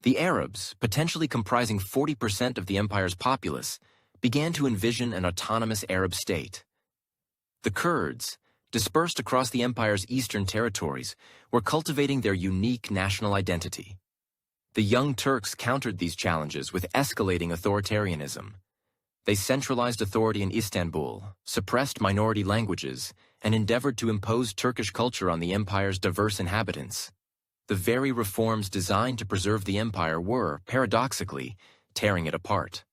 The Arabs, potentially comprising 40% of the empire's populace, began to envision an autonomous Arab state. The Kurds, dispersed across the empire's eastern territories, were cultivating their unique national identity. The Young Turks countered these challenges with escalating authoritarianism. They centralized authority in Istanbul, suppressed minority languages, and endeavored to impose Turkish culture on the empire's diverse inhabitants. The very reforms designed to preserve the empire were, paradoxically, tearing it apart.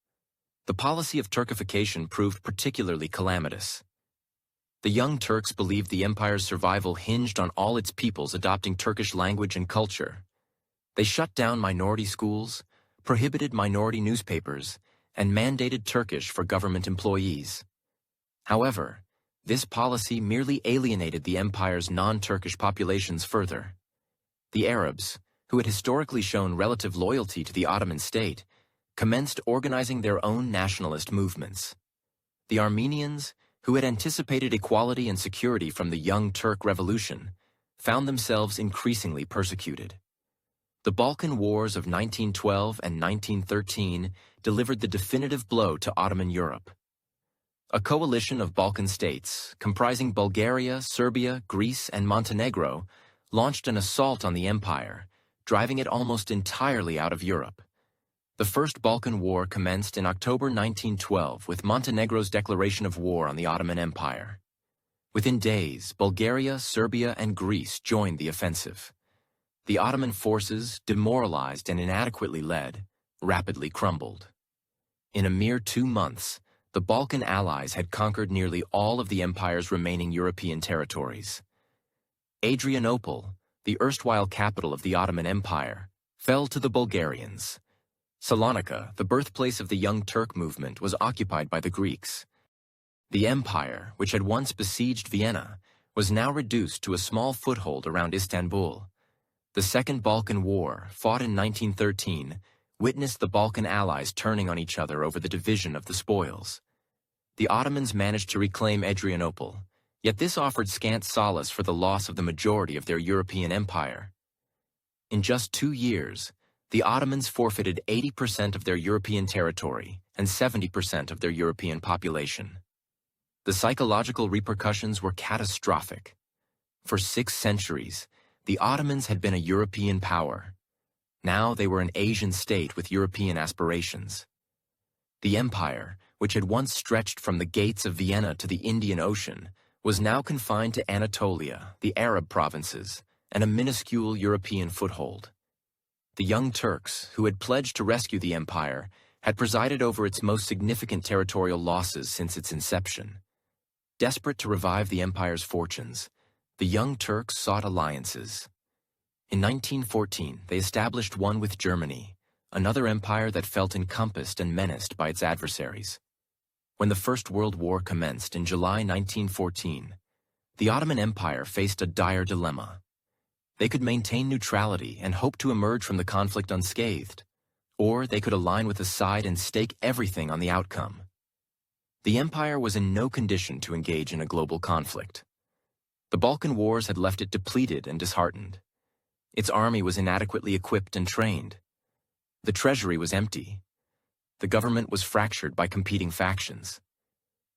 The policy of Turkification proved particularly calamitous. The Young Turks believed the empire's survival hinged on all its peoples adopting Turkish language and culture. They shut down minority schools, prohibited minority newspapers, and mandated Turkish for government employees. However, this policy merely alienated the empire's non-Turkish populations further. The Arabs, who had historically shown relative loyalty to the Ottoman state, commenced organizing their own nationalist movements. The Armenians, who had anticipated equality and security from the Young Turk Revolution, found themselves increasingly persecuted. The Balkan Wars of 1912 and 1913 delivered the definitive blow to Ottoman Europe. A coalition of Balkan states, comprising Bulgaria, Serbia, Greece, and Montenegro, launched an assault on the empire, driving it almost entirely out of Europe. The First Balkan War commenced in October 1912 with Montenegro's declaration of war on the Ottoman Empire. Within days, Bulgaria, Serbia, and Greece joined the offensive. The Ottoman forces, demoralized and inadequately led, rapidly crumbled. In a mere 2 months, the Balkan allies had conquered nearly all of the empire's remaining European territories. Adrianople, the erstwhile capital of the Ottoman Empire, fell to the Bulgarians. Salonika, the birthplace of the Young Turk movement, was occupied by the Greeks. The empire, which had once besieged Vienna, was now reduced to a small foothold around Istanbul. The Second Balkan War, fought in 1913, witnessed the Balkan allies turning on each other over the division of the spoils. The Ottomans managed to reclaim Adrianople, yet this offered scant solace for the loss of the majority of their European empire. In just 2 years, the Ottomans forfeited 80% of their European territory and 70% of their European population. The psychological repercussions were catastrophic. For 6 centuries, the Ottomans had been a European power. Now they were an Asian state with European aspirations. The empire, which had once stretched from the gates of Vienna to the Indian Ocean, was now confined to Anatolia, the Arab provinces, and a minuscule European foothold. The Young Turks, who had pledged to rescue the empire, had presided over its most significant territorial losses since its inception. Desperate to revive the empire's fortunes, the Young Turks sought alliances. In 1914, they established one with Germany, another empire that felt encompassed and menaced by its adversaries. When the First World War commenced in July 1914, the Ottoman Empire faced a dire dilemma. They could maintain neutrality and hope to emerge from the conflict unscathed, or they could align with a side and stake everything on the outcome. The empire was in no condition to engage in a global conflict. The Balkan Wars had left it depleted and disheartened. Its army was inadequately equipped and trained. The treasury was empty. The government was fractured by competing factions.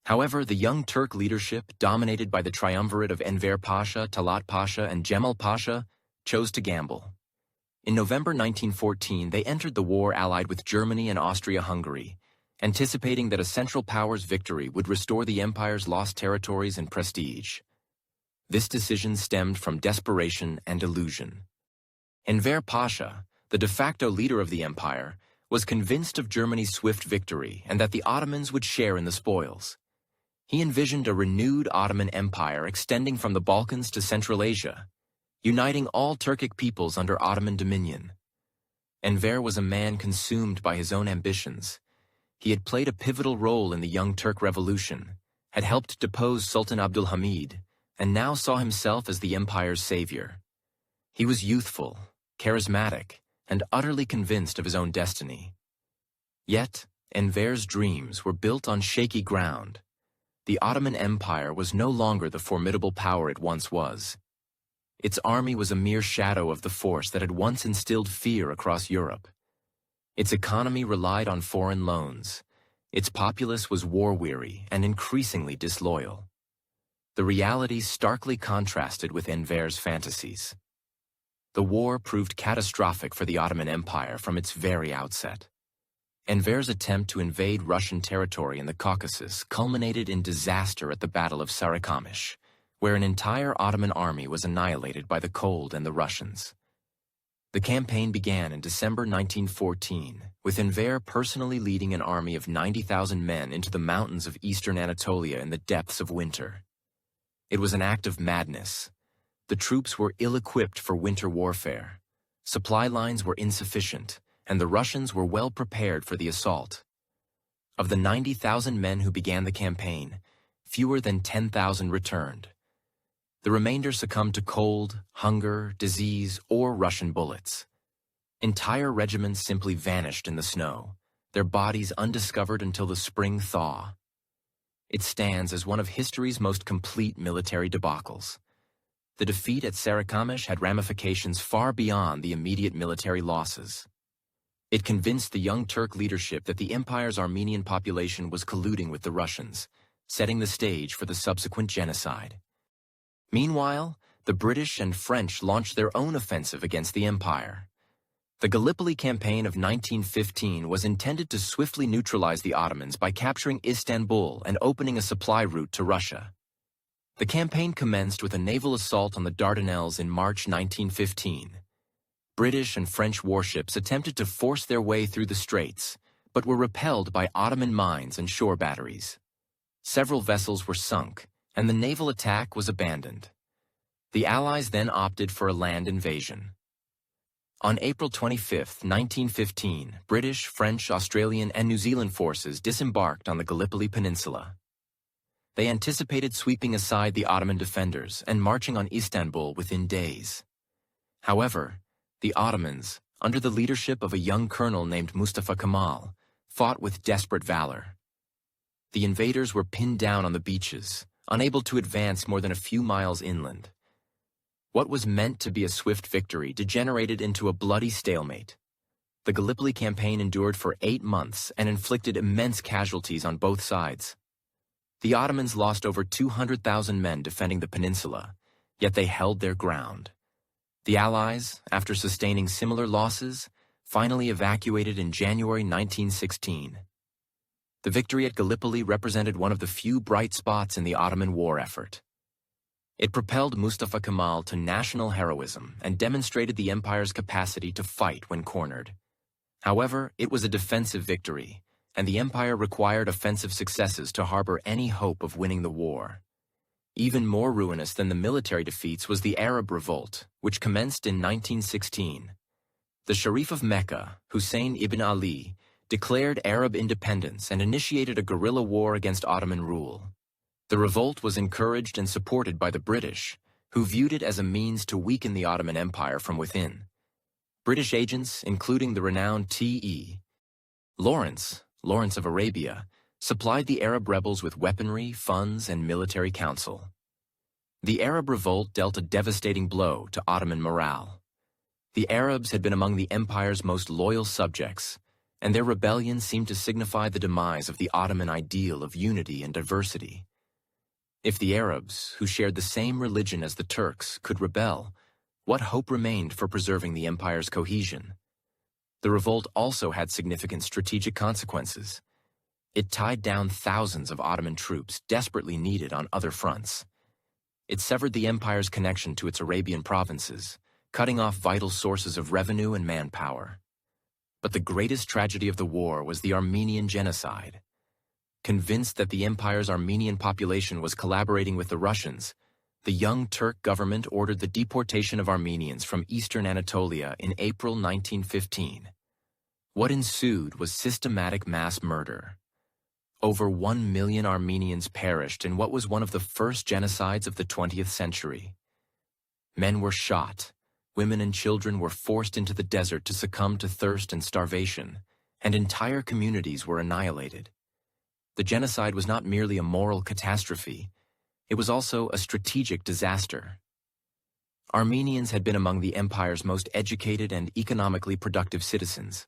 However, the Young Turk leadership, dominated by the triumvirate of Enver Pasha, Talat Pasha, and Cemal Pasha, chose to gamble. In November 1914, they entered the war allied with Germany and Austria-Hungary, anticipating that a Central Powers victory would restore the empire's lost territories and prestige. This decision stemmed from desperation and illusion. Enver Pasha, the de facto leader of the empire, was convinced of Germany's swift victory and that the Ottomans would share in the spoils. He envisioned a renewed Ottoman Empire extending from the Balkans to Central Asia, uniting all Turkic peoples under Ottoman dominion. Enver was a man consumed by his own ambitions. He had played a pivotal role in the Young Turk Revolution, had helped depose Sultan Abdulhamid, and now saw himself as the empire's savior. He was youthful, charismatic, and utterly convinced of his own destiny. Yet, Enver's dreams were built on shaky ground. The Ottoman Empire was no longer the formidable power it once was. Its army was a mere shadow of the force that had once instilled fear across Europe. Its economy relied on foreign loans. Its populace was war-weary and increasingly disloyal. The reality starkly contrasted with Enver's fantasies. The war proved catastrophic for the Ottoman Empire from its very outset. Enver's attempt to invade Russian territory in the Caucasus culminated in disaster at the Battle of Sarikamish, where an entire Ottoman army was annihilated by the cold and the Russians. The campaign began in December 1914, with Enver personally leading an army of 90,000 men into the mountains of eastern Anatolia in the depths of winter. It was an act of madness. The troops were ill-equipped for winter warfare. Supply lines were insufficient, and the Russians were well prepared for the assault. Of the 90,000 men who began the campaign, fewer than 10,000 returned. The remainder succumbed to cold, hunger, disease, or Russian bullets. Entire regiments simply vanished in the snow, their bodies undiscovered until the spring thaw. It stands as one of history's most complete military debacles. The defeat at Sarikamish had ramifications far beyond the immediate military losses. It convinced the Young Turk leadership that the empire's Armenian population was colluding with the Russians, setting the stage for the subsequent genocide. Meanwhile, the British and French launched their own offensive against the empire. The Gallipoli campaign of 1915 was intended to swiftly neutralize the Ottomans by capturing Istanbul and opening a supply route to Russia. The campaign commenced with a naval assault on the Dardanelles in March 1915. British and French warships attempted to force their way through the straits, but were repelled by Ottoman mines and shore batteries. Several vessels were sunk, and the naval attack was abandoned. The Allies then opted for a land invasion. On April 25, 1915, British, French, Australian, and New Zealand forces disembarked on the Gallipoli Peninsula. They anticipated sweeping aside the Ottoman defenders and marching on Istanbul within days. However, the Ottomans, under the leadership of a young colonel named Mustafa Kemal, fought with desperate valor. The invaders were pinned down on the beaches, unable to advance more than a few miles inland. What was meant to be a swift victory degenerated into a bloody stalemate. The Gallipoli campaign endured for 8 months and inflicted immense casualties on both sides. The Ottomans lost over 200,000 men defending the peninsula, yet they held their ground. The Allies, after sustaining similar losses, finally evacuated in January 1916. The victory at Gallipoli represented one of the few bright spots in the Ottoman war effort. It propelled Mustafa Kemal to national heroism and demonstrated the empire's capacity to fight when cornered. However, it was a defensive victory, and the empire required offensive successes to harbor any hope of winning the war. Even more ruinous than the military defeats was the Arab Revolt, which commenced in 1916. The Sharif of Mecca, Hussein ibn Ali, declared Arab independence and initiated a guerrilla war against Ottoman rule. The revolt was encouraged and supported by the British, who viewed it as a means to weaken the Ottoman Empire from within. British agents, including the renowned T.E. Lawrence of Arabia, supplied the Arab rebels with weaponry, funds, and military counsel. The Arab Revolt dealt a devastating blow to Ottoman morale. The Arabs had been among the empire's most loyal subjects, and their rebellion seemed to signify the demise of the Ottoman ideal of unity and diversity. If the Arabs, who shared the same religion as the Turks, could rebel, what hope remained for preserving the empire's cohesion? The revolt also had significant strategic consequences. It tied down thousands of Ottoman troops desperately needed on other fronts. It severed the empire's connection to its Arabian provinces, cutting off vital sources of revenue and manpower. But the greatest tragedy of the war was the Armenian genocide. Convinced that the empire's Armenian population was collaborating with the Russians, the Young Turk government ordered the deportation of Armenians from eastern Anatolia in April 1915. What ensued was systematic mass murder. Over 1 million Armenians perished in what was one of the first genocides of the 20th century. Men were shot, women and children were forced into the desert to succumb to thirst and starvation, and entire communities were annihilated. The genocide was not merely a moral catastrophe, it was also a strategic disaster. Armenians had been among the empire's most educated and economically productive citizens.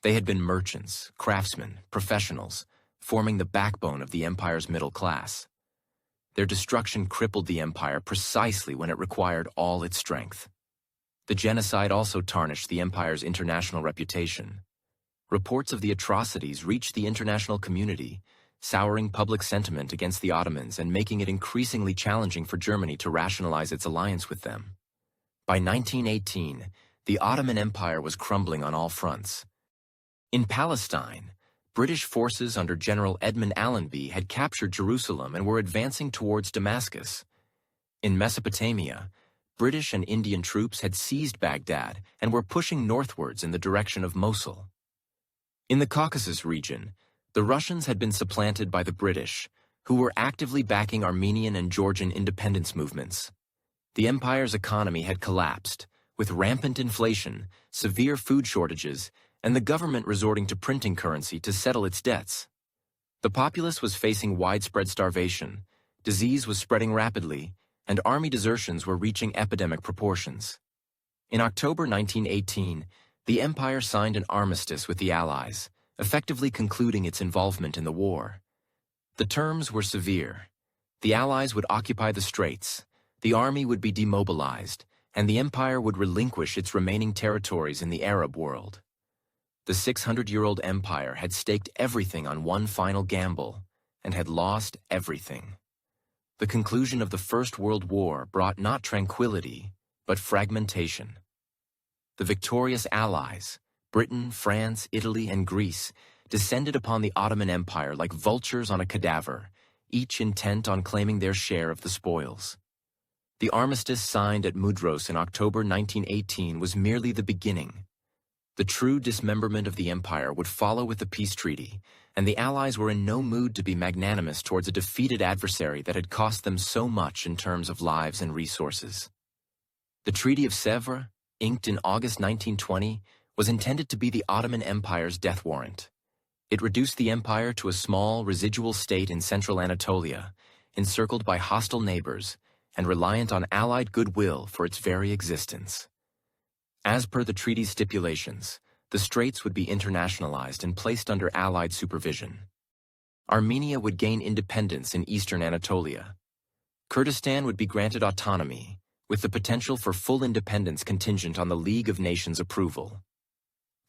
They had been merchants, craftsmen, professionals, forming the backbone of the empire's middle class. Their destruction crippled the empire precisely when it required all its strength. The genocide also tarnished the empire's international reputation. Reports of the atrocities reached the international community, souring public sentiment against the Ottomans and making it increasingly challenging for Germany to rationalize its alliance with them. By 1918, the Ottoman Empire was crumbling on all fronts. In Palestine, British forces under General Edmund Allenby had captured Jerusalem and were advancing towards Damascus. In Mesopotamia, British and Indian troops had seized Baghdad and were pushing northwards in the direction of Mosul. In the Caucasus region, the Russians had been supplanted by the British, who were actively backing Armenian and Georgian independence movements. The empire's economy had collapsed, with rampant inflation, severe food shortages, and the government resorting to printing currency to settle its debts. The populace was facing widespread starvation, disease was spreading rapidly, and army desertions were reaching epidemic proportions. In October 1918, the empire signed an armistice with the Allies, effectively concluding its involvement in the war. The terms were severe. The Allies would occupy the Straits, the army would be demobilized, and the empire would relinquish its remaining territories in the Arab world. The 600-year-old empire had staked everything on one final gamble and had lost everything. The conclusion of the First World War brought not tranquility, but fragmentation. The victorious Allies, Britain, France, Italy, and Greece, descended upon the Ottoman Empire like vultures on a cadaver, each intent on claiming their share of the spoils. The armistice signed at Mudros in October 1918 was merely the beginning. The true dismemberment of the empire would follow with the peace treaty, and the Allies were in no mood to be magnanimous towards a defeated adversary that had cost them so much in terms of lives and resources. The Treaty of Sèvres, inked in August 1920, was intended to be the Ottoman Empire's death warrant. It reduced the empire to a small, residual state in central Anatolia, encircled by hostile neighbors, and reliant on Allied goodwill for its very existence. As per the treaty's stipulations, the Straits would be internationalized and placed under Allied supervision. Armenia would gain independence in eastern Anatolia. Kurdistan would be granted autonomy, with the potential for full independence contingent on the League of Nations approval.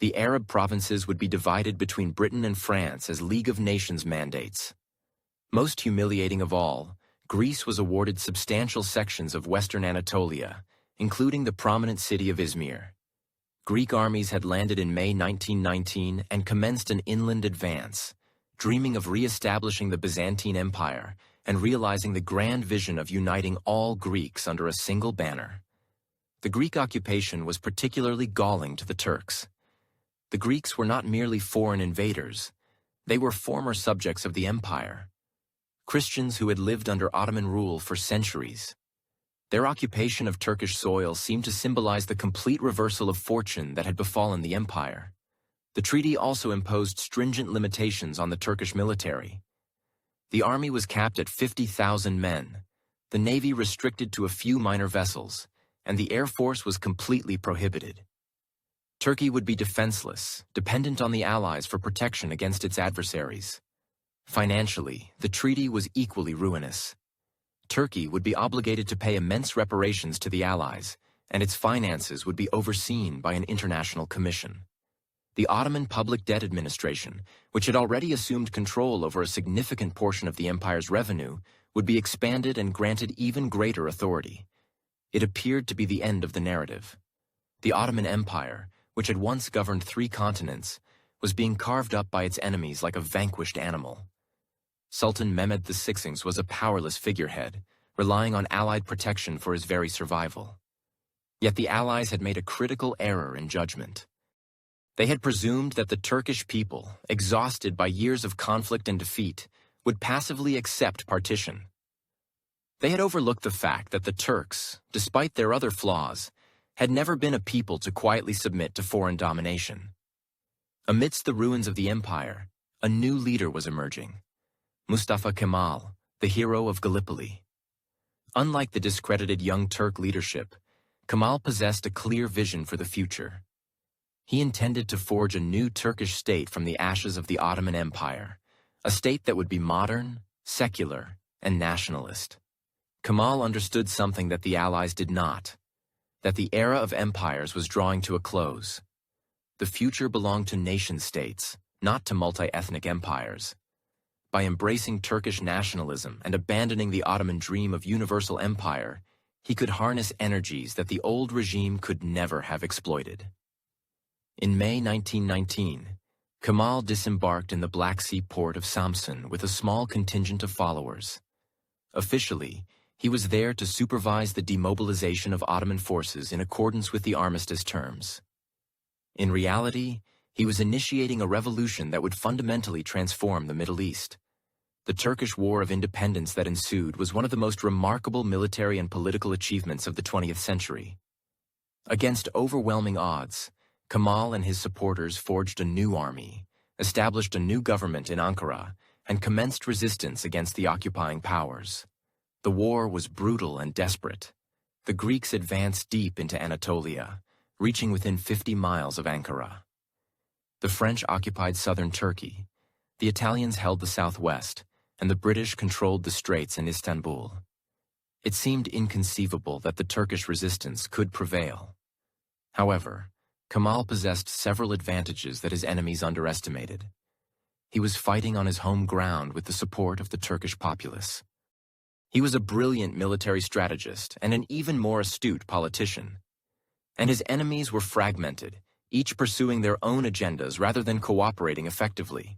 The Arab provinces would be divided between Britain and France as League of Nations mandates. Most humiliating of all, Greece was awarded substantial sections of western Anatolia, including the prominent city of Izmir. Greek armies had landed in May 1919 and commenced an inland advance, dreaming of re-establishing the Byzantine Empire and realizing the grand vision of uniting all Greeks under a single banner. The Greek occupation was particularly galling to the Turks. The Greeks were not merely foreign invaders, they were former subjects of the empire, Christians who had lived under Ottoman rule for centuries. Their occupation of Turkish soil seemed to symbolize the complete reversal of fortune that had befallen the empire. The treaty also imposed stringent limitations on the Turkish military. The army was capped at 50,000 men, the navy restricted to a few minor vessels, and the air force was completely prohibited. Turkey would be defenseless, dependent on the Allies for protection against its adversaries. Financially, the treaty was equally ruinous. Turkey would be obligated to pay immense reparations to the Allies, and its finances would be overseen by an international commission. The Ottoman Public Debt Administration, which had already assumed control over a significant portion of the empire's revenue, would be expanded and granted even greater authority. It appeared to be the end of the narrative. The Ottoman Empire, which had once governed 3 continents, was being carved up by its enemies like a vanquished animal. Sultan Mehmed VI was a powerless figurehead, relying on Allied protection for his very survival. Yet the Allies had made a critical error in judgment. They had presumed that the Turkish people, exhausted by years of conflict and defeat, would passively accept partition. They had overlooked the fact that the Turks, despite their other flaws, had never been a people to quietly submit to foreign domination. Amidst the ruins of the empire, a new leader was emerging. Mustafa Kemal, the hero of Gallipoli. Unlike the discredited young Turk leadership, Kemal possessed a clear vision for the future. He intended to forge a new Turkish state from the ashes of the Ottoman Empire, a state that would be modern, secular, and nationalist. Kemal understood something that the Allies did not, that the era of empires was drawing to a close. The future belonged to nation-states, not to multi-ethnic empires. By embracing Turkish nationalism and abandoning the Ottoman dream of universal empire, he could harness energies that the old regime could never have exploited. In May 1919, Kemal disembarked in the Black Sea port of Samsun with a small contingent of followers. Officially, he was there to supervise the demobilization of Ottoman forces in accordance with the armistice terms. In reality, he was initiating a revolution that would fundamentally transform the Middle East. The Turkish War of Independence that ensued was one of the most remarkable military and political achievements of the 20th century. Against overwhelming odds, Kemal and his supporters forged a new army, established a new government in Ankara, and commenced resistance against the occupying powers. The war was brutal and desperate. The Greeks advanced deep into Anatolia, reaching within 50 miles of Ankara. The French occupied southern Turkey, the Italians held the southwest, and the British controlled the straits in Istanbul. It seemed inconceivable that the Turkish resistance could prevail. However, Kemal possessed several advantages that his enemies underestimated. He was fighting on his home ground with the support of the Turkish populace. He was a brilliant military strategist and an even more astute politician. And his enemies were fragmented, each pursuing their own agendas rather than cooperating effectively.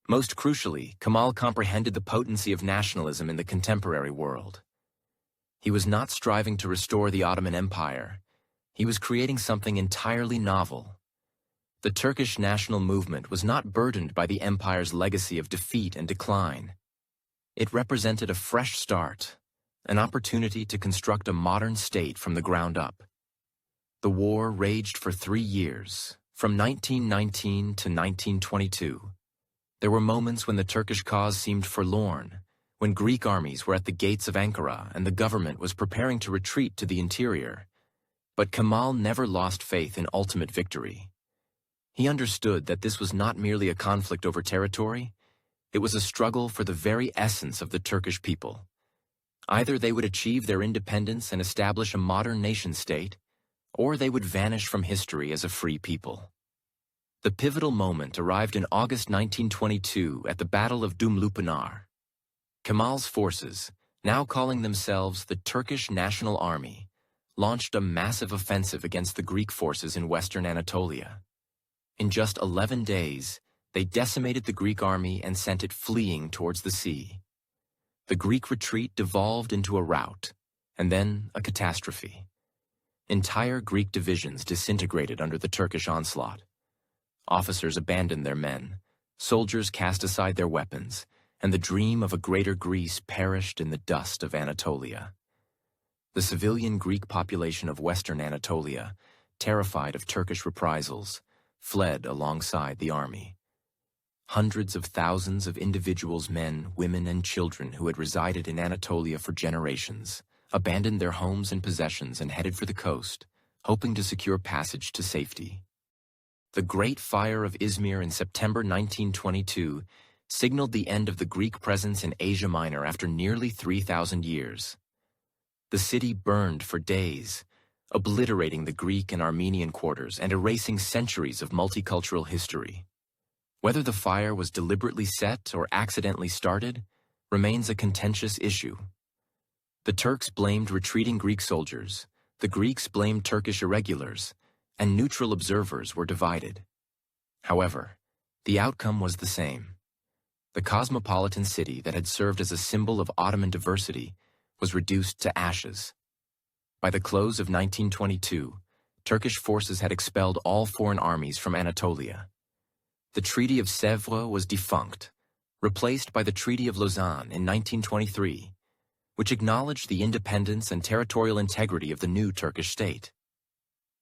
Most crucially, Kemal comprehended the potency of nationalism in the contemporary world. He was not striving to restore the Ottoman Empire. He was creating something entirely novel. The Turkish national movement was not burdened by the empire's legacy of defeat and decline. It represented a fresh start, an opportunity to construct a modern state from the ground up. The war raged for 3 years, from 1919 to 1922. There were moments when the Turkish cause seemed forlorn, when Greek armies were at the gates of Ankara and the government was preparing to retreat to the interior. But Kemal never lost faith in ultimate victory. He understood that this was not merely a conflict over territory, it was a struggle for the very essence of the Turkish people. Either they would achieve their independence and establish a modern nation-state, or they would vanish from history as a free people. The pivotal moment arrived in August 1922 at the Battle of Dumlupınar. Kemal's forces, now calling themselves the Turkish National Army, launched a massive offensive against the Greek forces in western Anatolia. In just 11 days, they decimated the Greek army and sent it fleeing towards the sea. The Greek retreat devolved into a rout, and then a catastrophe. Entire Greek divisions disintegrated under the Turkish onslaught. Officers abandoned their men, soldiers cast aside their weapons, and the dream of a greater Greece perished in the dust of Anatolia. The civilian Greek population of western Anatolia, terrified of Turkish reprisals, fled alongside the army. Hundreds of thousands of individuals, men, women, and children who had resided in Anatolia for generations, abandoned their homes and possessions and headed for the coast, hoping to secure passage to safety. The Great Fire of Izmir in September 1922 signaled the end of the Greek presence in Asia Minor after nearly 3,000 years. The city burned for days, obliterating the Greek and Armenian quarters and erasing centuries of multicultural history. Whether the fire was deliberately set or accidentally started remains a contentious issue. The Turks blamed retreating Greek soldiers, the Greeks blamed Turkish irregulars, and neutral observers were divided. However, the outcome was the same. The cosmopolitan city that had served as a symbol of Ottoman diversity was reduced to ashes. By the close of 1922, Turkish forces had expelled all foreign armies from Anatolia. The Treaty of Sèvres was defunct, replaced by the Treaty of Lausanne in 1923, which acknowledged the independence and territorial integrity of the new Turkish state.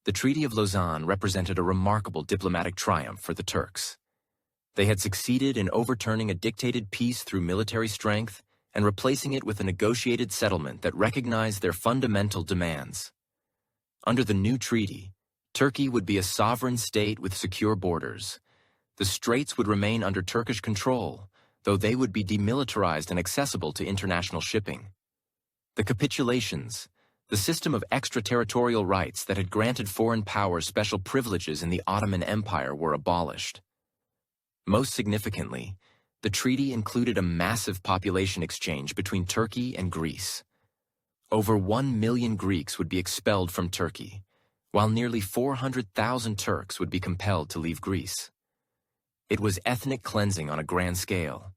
The Treaty of Lausanne represented a remarkable diplomatic triumph for the Turks. They had succeeded in overturning a dictated peace through military strength and replacing it with a negotiated settlement that recognized their fundamental demands. Under the new treaty, Turkey would be a sovereign state with secure borders. The straits would remain under Turkish control, though they would be demilitarized and accessible to international shipping. The capitulations, the system of extraterritorial rights that had granted foreign powers special privileges in the Ottoman Empire, were abolished. Most significantly, the treaty included a massive population exchange between Turkey and Greece. Over 1 million Greeks would be expelled from Turkey, while nearly 400,000 Turks would be compelled to leave Greece. It was ethnic cleansing on a grand scale,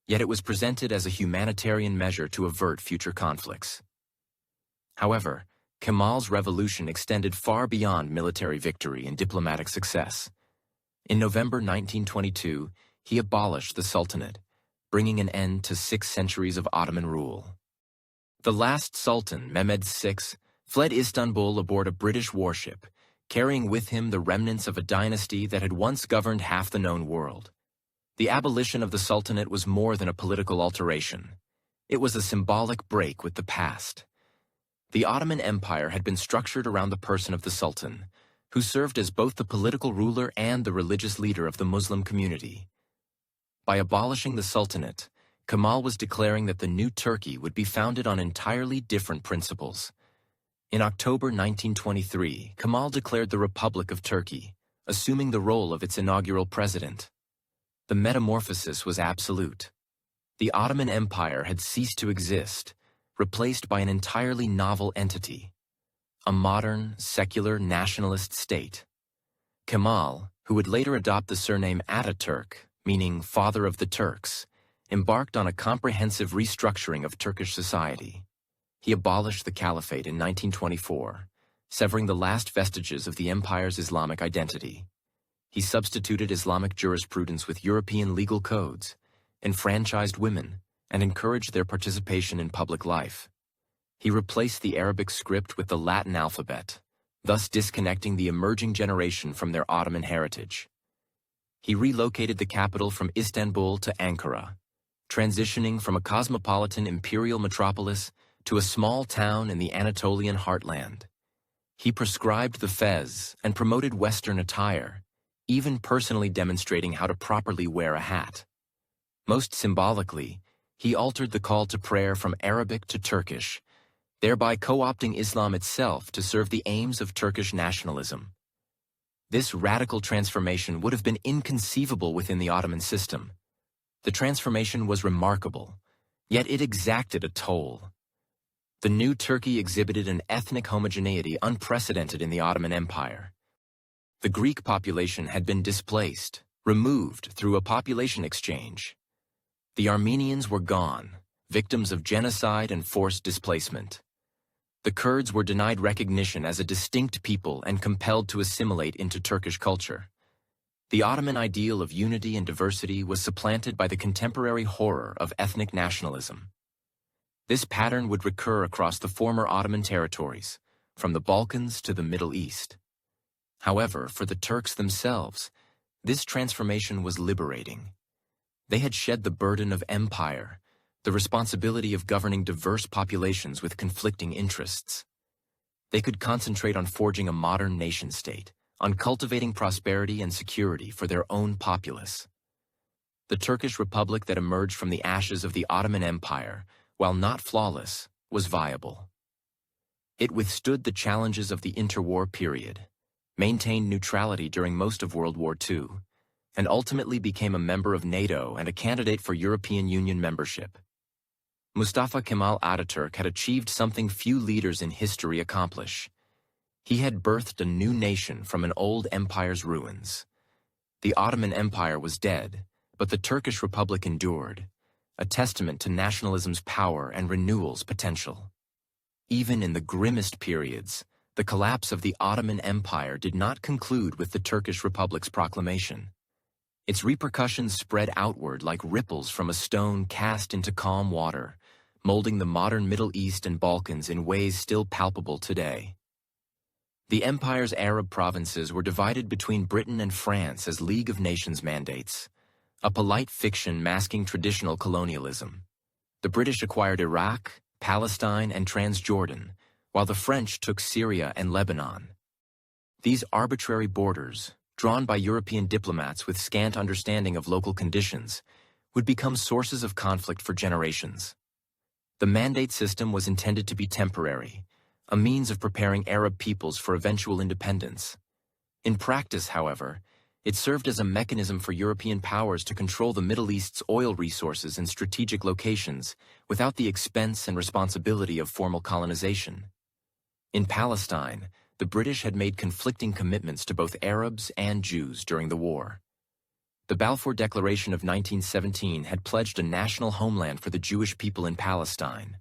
yet it was presented as a humanitarian measure to avert future conflicts. However, Kemal's revolution extended far beyond military victory and diplomatic success. In November 1922, he abolished the Sultanate, bringing an end to 6 centuries of Ottoman rule. The last Sultan, Mehmed VI, fled Istanbul aboard a British warship, carrying with him the remnants of a dynasty that had once governed half the known world. The abolition of the Sultanate was more than a political alteration. It was a symbolic break with the past. The Ottoman Empire had been structured around the person of the Sultan, who served as both the political ruler and the religious leader of the Muslim community. By abolishing the Sultanate, Kemal was declaring that the new Turkey would be founded on entirely different principles. In October 1923, Kemal declared the Republic of Turkey, assuming the role of its inaugural president. The metamorphosis was absolute. The Ottoman Empire had ceased to exist, replaced by an entirely novel entity, a modern, secular, nationalist state. Kemal, who would later adopt the surname Ataturk, meaning father of the Turks, embarked on a comprehensive restructuring of Turkish society. He abolished the caliphate in 1924, severing the last vestiges of the empire's Islamic identity. He substituted Islamic jurisprudence with European legal codes, enfranchised women, and encouraged their participation in public life. He replaced the Arabic script with the Latin alphabet, thus disconnecting the emerging generation from their Ottoman heritage. He relocated the capital from Istanbul to Ankara, transitioning from a cosmopolitan imperial metropolis to a small town in the Anatolian heartland. He prescribed the fez and promoted Western attire, even personally demonstrating how to properly wear a hat. Most symbolically, he altered the call to prayer from Arabic to Turkish, thereby co-opting Islam itself to serve the aims of Turkish nationalism. This radical transformation would have been inconceivable within the Ottoman system. The transformation was remarkable, yet it exacted a toll. The new Turkey exhibited an ethnic homogeneity unprecedented in the Ottoman Empire. The Greek population had been displaced, removed through a population exchange. The Armenians were gone, victims of genocide and forced displacement. The Kurds were denied recognition as a distinct people and compelled to assimilate into Turkish culture. The Ottoman ideal of unity and diversity was supplanted by the contemporary horror of ethnic nationalism. This pattern would recur across the former Ottoman territories, from the Balkans to the Middle East. However, for the Turks themselves, this transformation was liberating. They had shed the burden of empire, the responsibility of governing diverse populations with conflicting interests. They could concentrate on forging a modern nation-state, on cultivating prosperity and security for their own populace. The Turkish Republic that emerged from the ashes of the Ottoman Empire, while not flawless, was viable. It withstood the challenges of the interwar period, maintained neutrality during most of World War II, and ultimately became a member of NATO and a candidate for European Union membership. Mustafa Kemal Ataturk had achieved something few leaders in history accomplish. He had birthed a new nation from an old empire's ruins. The Ottoman Empire was dead, but the Turkish Republic endured, a testament to nationalism's power and renewal's potential. Even in the grimmest periods, the collapse of the Ottoman Empire did not conclude with the Turkish Republic's proclamation. Its repercussions spread outward like ripples from a stone cast into calm water, molding the modern Middle East and Balkans in ways still palpable today. The empire's Arab provinces were divided between Britain and France as League of Nations mandates, a polite fiction masking traditional colonialism. The British acquired Iraq, Palestine, and Transjordan, while the French took Syria and Lebanon. These arbitrary borders, drawn by European diplomats with scant understanding of local conditions, would become sources of conflict for generations. The mandate system was intended to be temporary, a means of preparing Arab peoples for eventual independence. In practice, however, it served as a mechanism for European powers to control the Middle East's oil resources in strategic locations without the expense and responsibility of formal colonization. In Palestine, the British had made conflicting commitments to both Arabs and Jews during the war. The Balfour Declaration of 1917 had pledged a national homeland for the Jewish people in Palestine,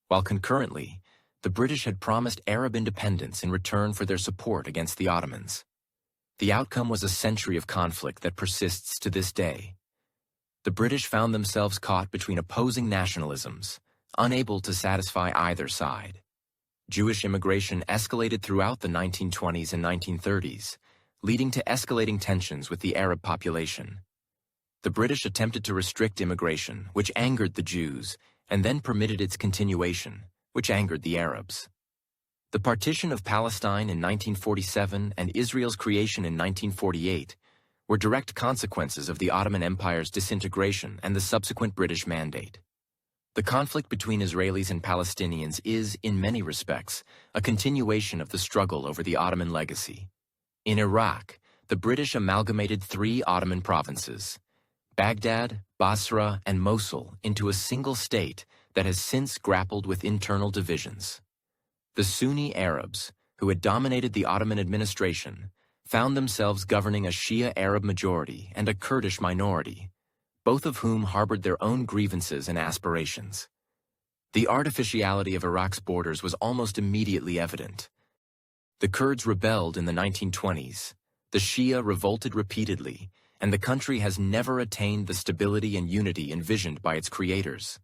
while concurrently, the British had promised Arab independence in return for their support against the Ottomans. The outcome was a century of conflict that persists to this day. The British found themselves caught between opposing nationalisms, unable to satisfy either side. Jewish immigration escalated throughout the 1920s and 1930s, leading to escalating tensions with the Arab population. The British attempted to restrict immigration, which angered the Jews, and then permitted its continuation, which angered the Arabs. The partition of Palestine in 1947 and Israel's creation in 1948 were direct consequences of the Ottoman Empire's disintegration and the subsequent British mandate. The conflict between Israelis and Palestinians is, in many respects, a continuation of the struggle over the Ottoman legacy. In Iraq, the British amalgamated 3 Ottoman provinces, Baghdad, Basra, and Mosul, into a single state that has since grappled with internal divisions. The Sunni Arabs, who had dominated the Ottoman administration, found themselves governing a Shia Arab majority and a Kurdish minority, both of whom harbored their own grievances and aspirations. The artificiality of Iraq's borders was almost immediately evident. The Kurds rebelled in the 1920s, the Shia revolted repeatedly, and the country has never attained the stability and unity envisioned by its creators.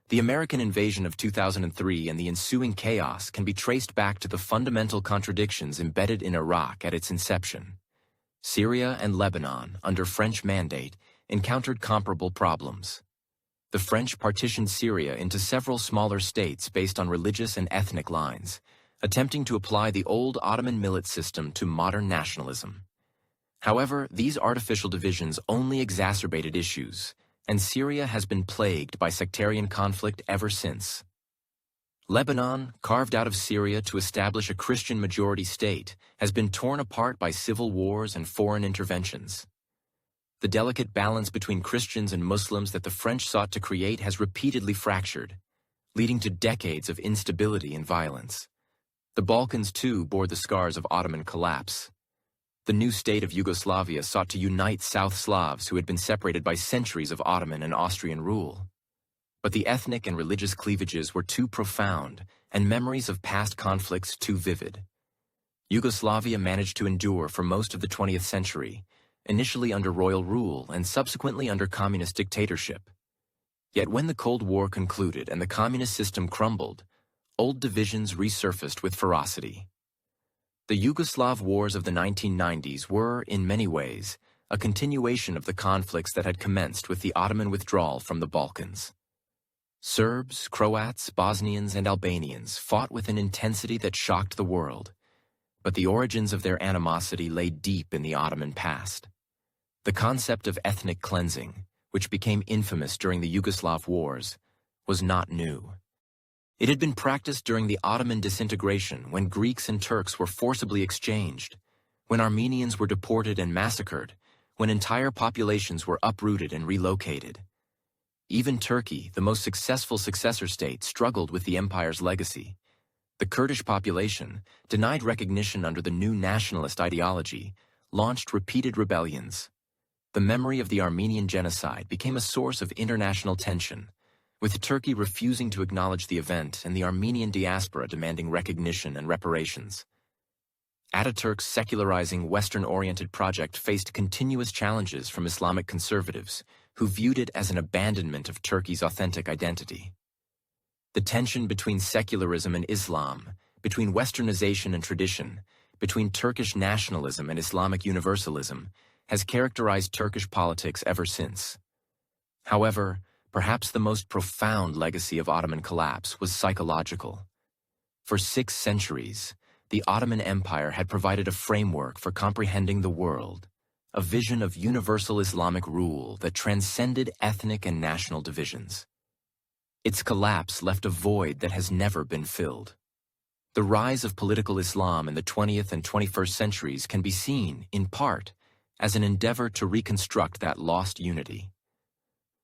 The American invasion of 2003 and the ensuing chaos can be traced back to the fundamental contradictions embedded in Iraq at its inception. Syria and Lebanon, under French mandate, encountered comparable problems. The French partitioned Syria into several smaller states based on religious and ethnic lines, attempting to apply the old Ottoman millet system to modern nationalism. However, these artificial divisions only exacerbated issues, and Syria has been plagued by sectarian conflict ever since. Lebanon, carved out of Syria to establish a Christian-majority state, has been torn apart by civil wars and foreign interventions. The delicate balance between Christians and Muslims that the French sought to create has repeatedly fractured. leading to decades of instability and violence. The Balkans, too, bore the scars of Ottoman collapse. The new state of Yugoslavia sought to unite South Slavs who had been separated by centuries of Ottoman and Austrian rule. But the ethnic and religious cleavages were too profound, and memories of past conflicts too vivid. Yugoslavia managed to endure for most of the 20th century, initially under royal rule and subsequently under communist dictatorship. Yet when the Cold War concluded and the communist system crumbled, old divisions resurfaced with ferocity. The Yugoslav wars of the 1990s were, in many ways, a continuation of the conflicts that had commenced with the Ottoman withdrawal from the Balkans. Serbs, Croats, Bosnians, and Albanians fought with an intensity that shocked the world, but the origins of their animosity lay deep in the Ottoman past. The concept of ethnic cleansing, which became infamous during the Yugoslav wars, was not new. It had been practiced during the Ottoman disintegration when Greeks and Turks were forcibly exchanged, when Armenians were deported and massacred, when entire populations were uprooted and relocated. Even Turkey, the most successful successor state, struggled with the empire's legacy. The Kurdish population, denied recognition under the new nationalist ideology, launched repeated rebellions. The memory of the Armenian genocide became a source of international tension, with Turkey refusing to acknowledge the event and the Armenian diaspora demanding recognition and reparations. Ataturk's secularizing Western-oriented project faced continuous challenges from Islamic conservatives, who viewed it as an abandonment of Turkey's authentic identity. The tension between secularism and Islam, between Westernization and tradition, between Turkish nationalism and Islamic universalism, has characterized Turkish politics ever since. However, perhaps the most profound legacy of Ottoman collapse was psychological. For 6 centuries, the Ottoman Empire had provided a framework for comprehending the world, a vision of universal Islamic rule that transcended ethnic and national divisions. Its collapse left a void that has never been filled. The rise of political Islam in the 20th and 21st centuries can be seen, in part, as an endeavor to reconstruct that lost unity.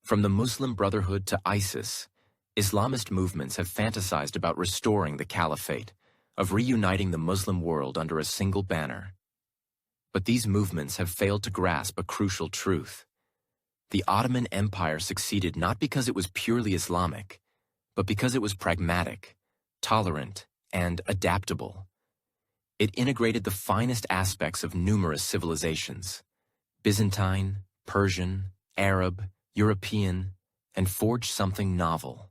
From the Muslim Brotherhood to ISIS, Islamist movements have fantasized about restoring the caliphate, of reuniting the Muslim world under a single banner. But these movements have failed to grasp a crucial truth. The Ottoman Empire succeeded not because it was purely Islamic, but because it was pragmatic, tolerant, and adaptable. It integrated the finest aspects of numerous civilizations, Byzantine, Persian, Arab, European, and forged something novel.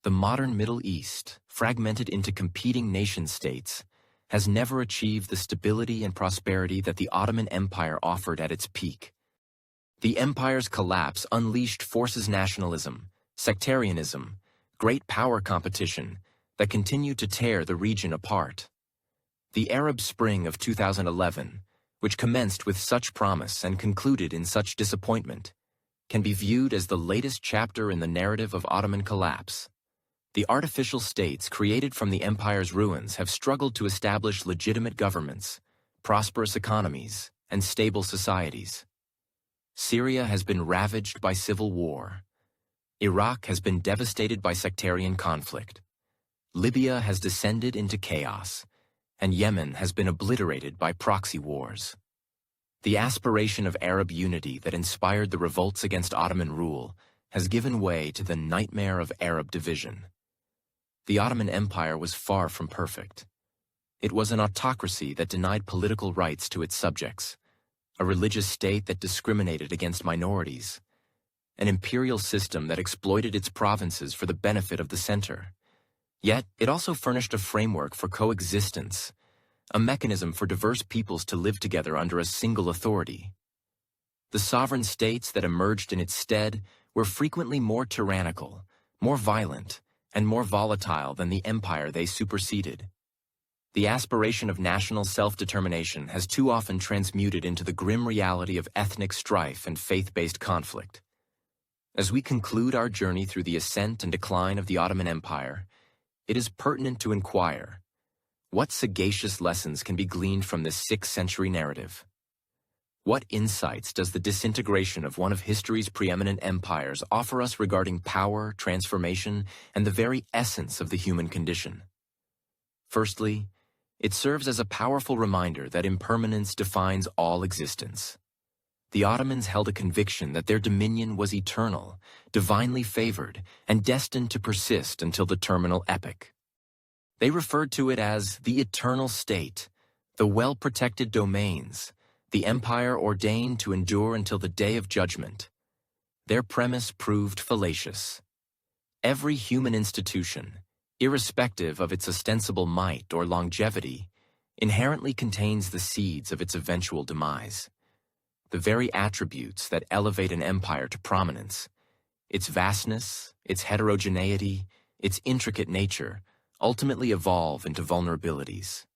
The modern Middle East, fragmented into competing nation-states, has never achieved the stability and prosperity that the Ottoman Empire offered at its peak. The empire's collapse unleashed forces nationalism, sectarianism, great power competition that continued to tear the region apart. The Arab Spring of 2011, which commenced with such promise and concluded in such disappointment, can be viewed as the latest chapter in the narrative of Ottoman collapse. The artificial states created from the empire's ruins have struggled to establish legitimate governments, prosperous economies, and stable societies. Syria has been ravaged by civil war. Iraq has been devastated by sectarian conflict. Libya has descended into chaos, and Yemen has been obliterated by proxy wars. The aspiration of Arab unity that inspired the revolts against Ottoman rule has given way to the nightmare of Arab division. The Ottoman Empire was far from perfect. It was an autocracy that denied political rights to its subjects, a religious state that discriminated against minorities, an imperial system that exploited its provinces for the benefit of the center. Yet, it also furnished a framework for coexistence, a mechanism for diverse peoples to live together under a single authority. The sovereign states that emerged in its stead were frequently more tyrannical, more violent, and more volatile than the empire they superseded. The aspiration of national self-determination has too often transmuted into the grim reality of ethnic strife and faith-based conflict. As we conclude our journey through the ascent and decline of the Ottoman Empire, it is pertinent to inquire, what sagacious lessons can be gleaned from this 6th-century narrative? What insights does the disintegration of one of history's preeminent empires offer us regarding power, transformation, and the very essence of the human condition? Firstly, it serves as a powerful reminder that impermanence defines all existence. The Ottomans held a conviction that their dominion was eternal, divinely favored, and destined to persist until the terminal epoch. They referred to it as the eternal state, the well-protected domains, the empire ordained to endure until the day of judgment. Their premise proved fallacious. Every human institution, irrespective of its ostensible might or longevity, inherently contains the seeds of its eventual demise. The very attributes that elevate an empire to prominence, its vastness, its heterogeneity, its intricate nature, ultimately evolve into vulnerabilities.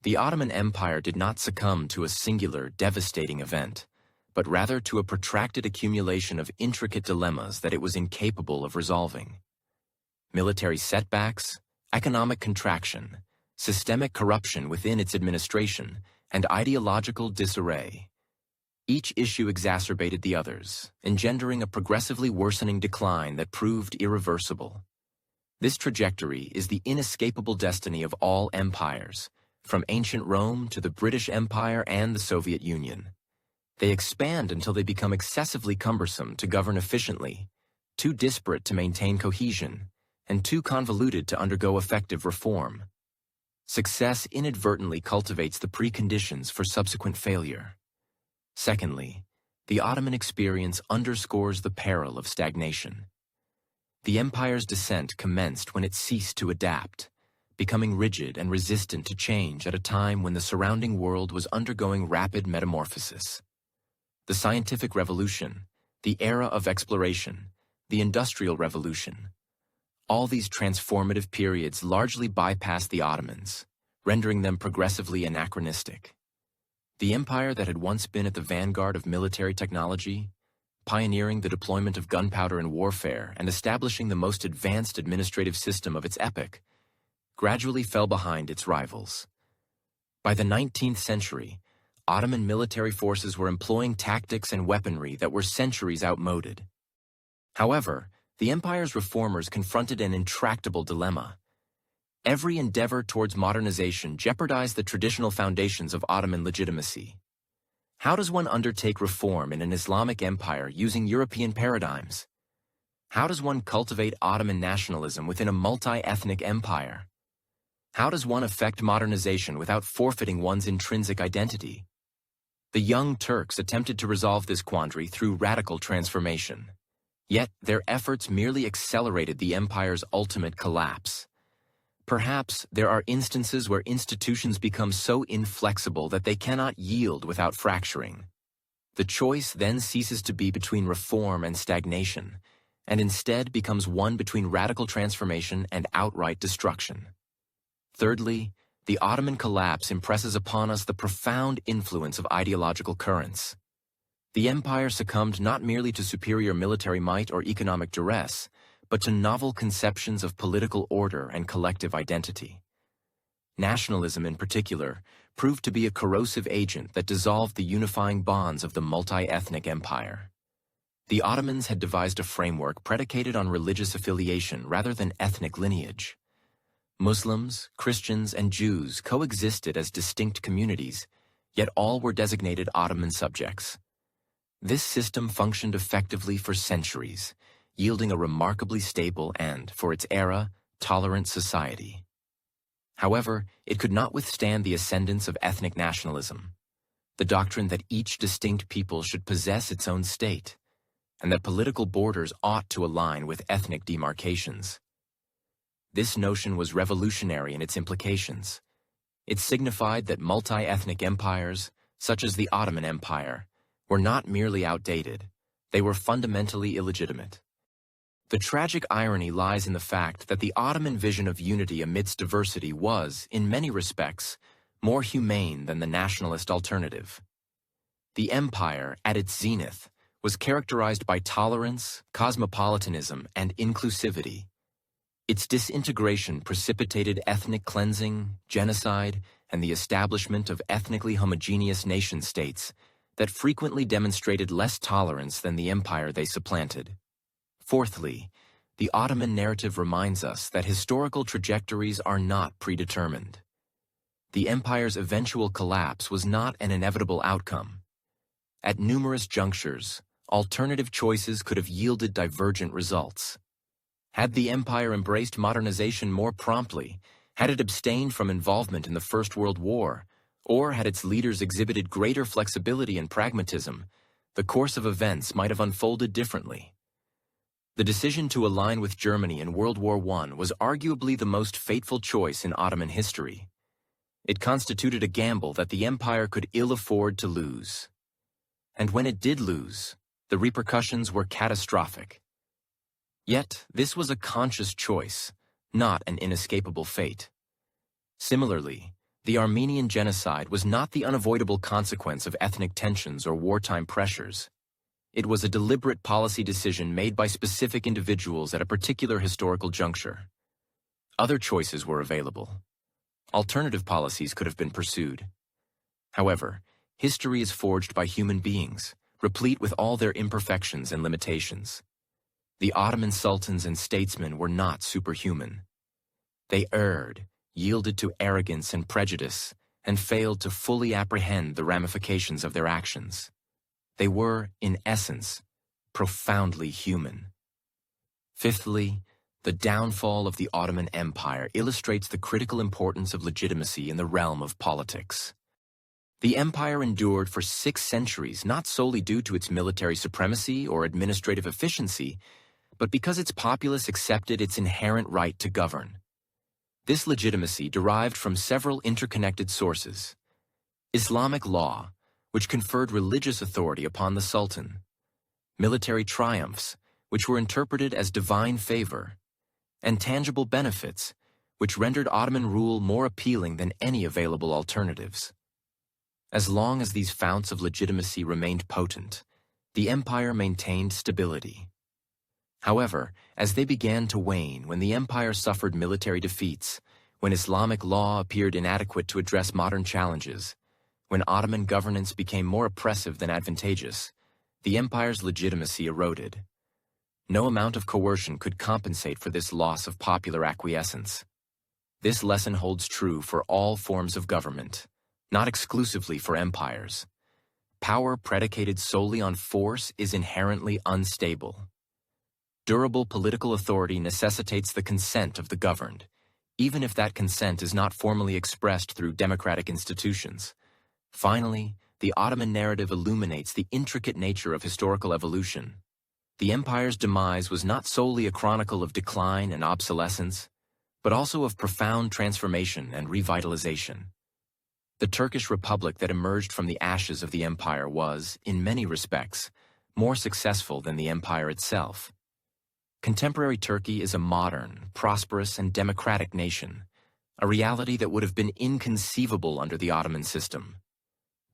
The Ottoman Empire did not succumb to a singular, devastating event, but rather to a protracted accumulation of intricate dilemmas that it was incapable of resolving. Military setbacks, economic contraction, systemic corruption within its administration, and ideological disarray. Each issue exacerbated the others, engendering a progressively worsening decline that proved irreversible. This trajectory is the inescapable destiny of all empires, from ancient Rome to the British Empire and the Soviet Union. They expand until they become excessively cumbersome to govern efficiently, too disparate to maintain cohesion, and too convoluted to undergo effective reform. Success inadvertently cultivates the preconditions for subsequent failure. Secondly, the Ottoman experience underscores the peril of stagnation. The empire's descent commenced when it ceased to adapt, becoming rigid and resistant to change at a time when the surrounding world was undergoing rapid metamorphosis. The scientific revolution, the era of exploration, the industrial revolution, all these transformative periods largely bypassed the Ottomans, rendering them progressively anachronistic. The empire that had once been at the vanguard of military technology, pioneering the deployment of gunpowder in warfare and establishing the most advanced administrative system of its epoch, gradually fell behind its rivals. By the 19th century, Ottoman military forces were employing tactics and weaponry that were centuries outmoded. However, the empire's reformers confronted an intractable dilemma. Every endeavor towards modernization jeopardized the traditional foundations of Ottoman legitimacy. How does one undertake reform in an Islamic empire using European paradigms? How does one cultivate Ottoman nationalism within a multi-ethnic empire? How does one effect modernization without forfeiting one's intrinsic identity? The Young Turks attempted to resolve this quandary through radical transformation. Yet their efforts merely accelerated the empire's ultimate collapse. Perhaps there are instances where institutions become so inflexible that they cannot yield without fracturing. The choice then ceases to be between reform and stagnation, and instead becomes one between radical transformation and outright destruction. Thirdly, the Ottoman collapse impresses upon us the profound influence of ideological currents. The empire succumbed not merely to superior military might or economic duress, but to novel conceptions of political order and collective identity. Nationalism, in particular, proved to be a corrosive agent that dissolved the unifying bonds of the multi-ethnic empire. The Ottomans had devised a framework predicated on religious affiliation rather than ethnic lineage. Muslims, Christians, and Jews coexisted as distinct communities, yet all were designated Ottoman subjects. This system functioned effectively for centuries, yielding a remarkably stable and, for its era, tolerant society. However, it could not withstand the ascendance of ethnic nationalism, the doctrine that each distinct people should possess its own state, and that political borders ought to align with ethnic demarcations. This notion was revolutionary in its implications. It signified that multi-ethnic empires, such as the Ottoman Empire, were not merely outdated, they were fundamentally illegitimate. The tragic irony lies in the fact that the Ottoman vision of unity amidst diversity was, in many respects, more humane than the nationalist alternative. The empire, at its zenith, was characterized by tolerance, cosmopolitanism, and inclusivity. Its disintegration precipitated ethnic cleansing, genocide, and the establishment of ethnically homogeneous nation-states, that frequently demonstrated less tolerance than the empire they supplanted. Fourthly, the Ottoman narrative reminds us that historical trajectories are not predetermined. The empire's eventual collapse was not an inevitable outcome. At numerous junctures, alternative choices could have yielded divergent results. Had the empire embraced modernization more promptly, had it abstained from involvement in the First World War, or had its leaders exhibited greater flexibility and pragmatism, the course of events might have unfolded differently. The decision to align with Germany in World War I was arguably the most fateful choice in Ottoman history. It constituted a gamble that the empire could ill afford to lose. And when it did lose, the repercussions were catastrophic. Yet, this was a conscious choice, not an inescapable fate. Similarly, the Armenian genocide was not the unavoidable consequence of ethnic tensions or wartime pressures. It was a deliberate policy decision made by specific individuals at a particular historical juncture. Other choices were available. Alternative policies could have been pursued. However, history is forged by human beings, replete with all their imperfections and limitations. The Ottoman sultans and statesmen were not superhuman. They erred, yielded to arrogance and prejudice, and failed to fully apprehend the ramifications of their actions. They were, in essence, profoundly human. Fifthly, the downfall of the Ottoman Empire illustrates the critical importance of legitimacy in the realm of politics. The empire endured for 6 centuries not solely due to its military supremacy or administrative efficiency, but because its populace accepted its inherent right to govern. This legitimacy derived from several interconnected sources: Islamic law, which conferred religious authority upon the sultan; military triumphs, which were interpreted as divine favor; and tangible benefits, which rendered Ottoman rule more appealing than any available alternatives. As long as these founts of legitimacy remained potent, the empire maintained stability. However, as they began to wane, when the empire suffered military defeats, when Islamic law appeared inadequate to address modern challenges, when Ottoman governance became more oppressive than advantageous, the empire's legitimacy eroded. No amount of coercion could compensate for this loss of popular acquiescence. This lesson holds true for all forms of government, not exclusively for empires. Power predicated solely on force is inherently unstable. Durable political authority necessitates the consent of the governed, even if that consent is not formally expressed through democratic institutions. Finally, the Ottoman narrative illuminates the intricate nature of historical evolution. The empire's demise was not solely a chronicle of decline and obsolescence, but also of profound transformation and revitalization. The Turkish Republic that emerged from the ashes of the empire was, in many respects, more successful than the empire itself. Contemporary Turkey is a modern, prosperous, and democratic nation, a reality that would have been inconceivable under the Ottoman system.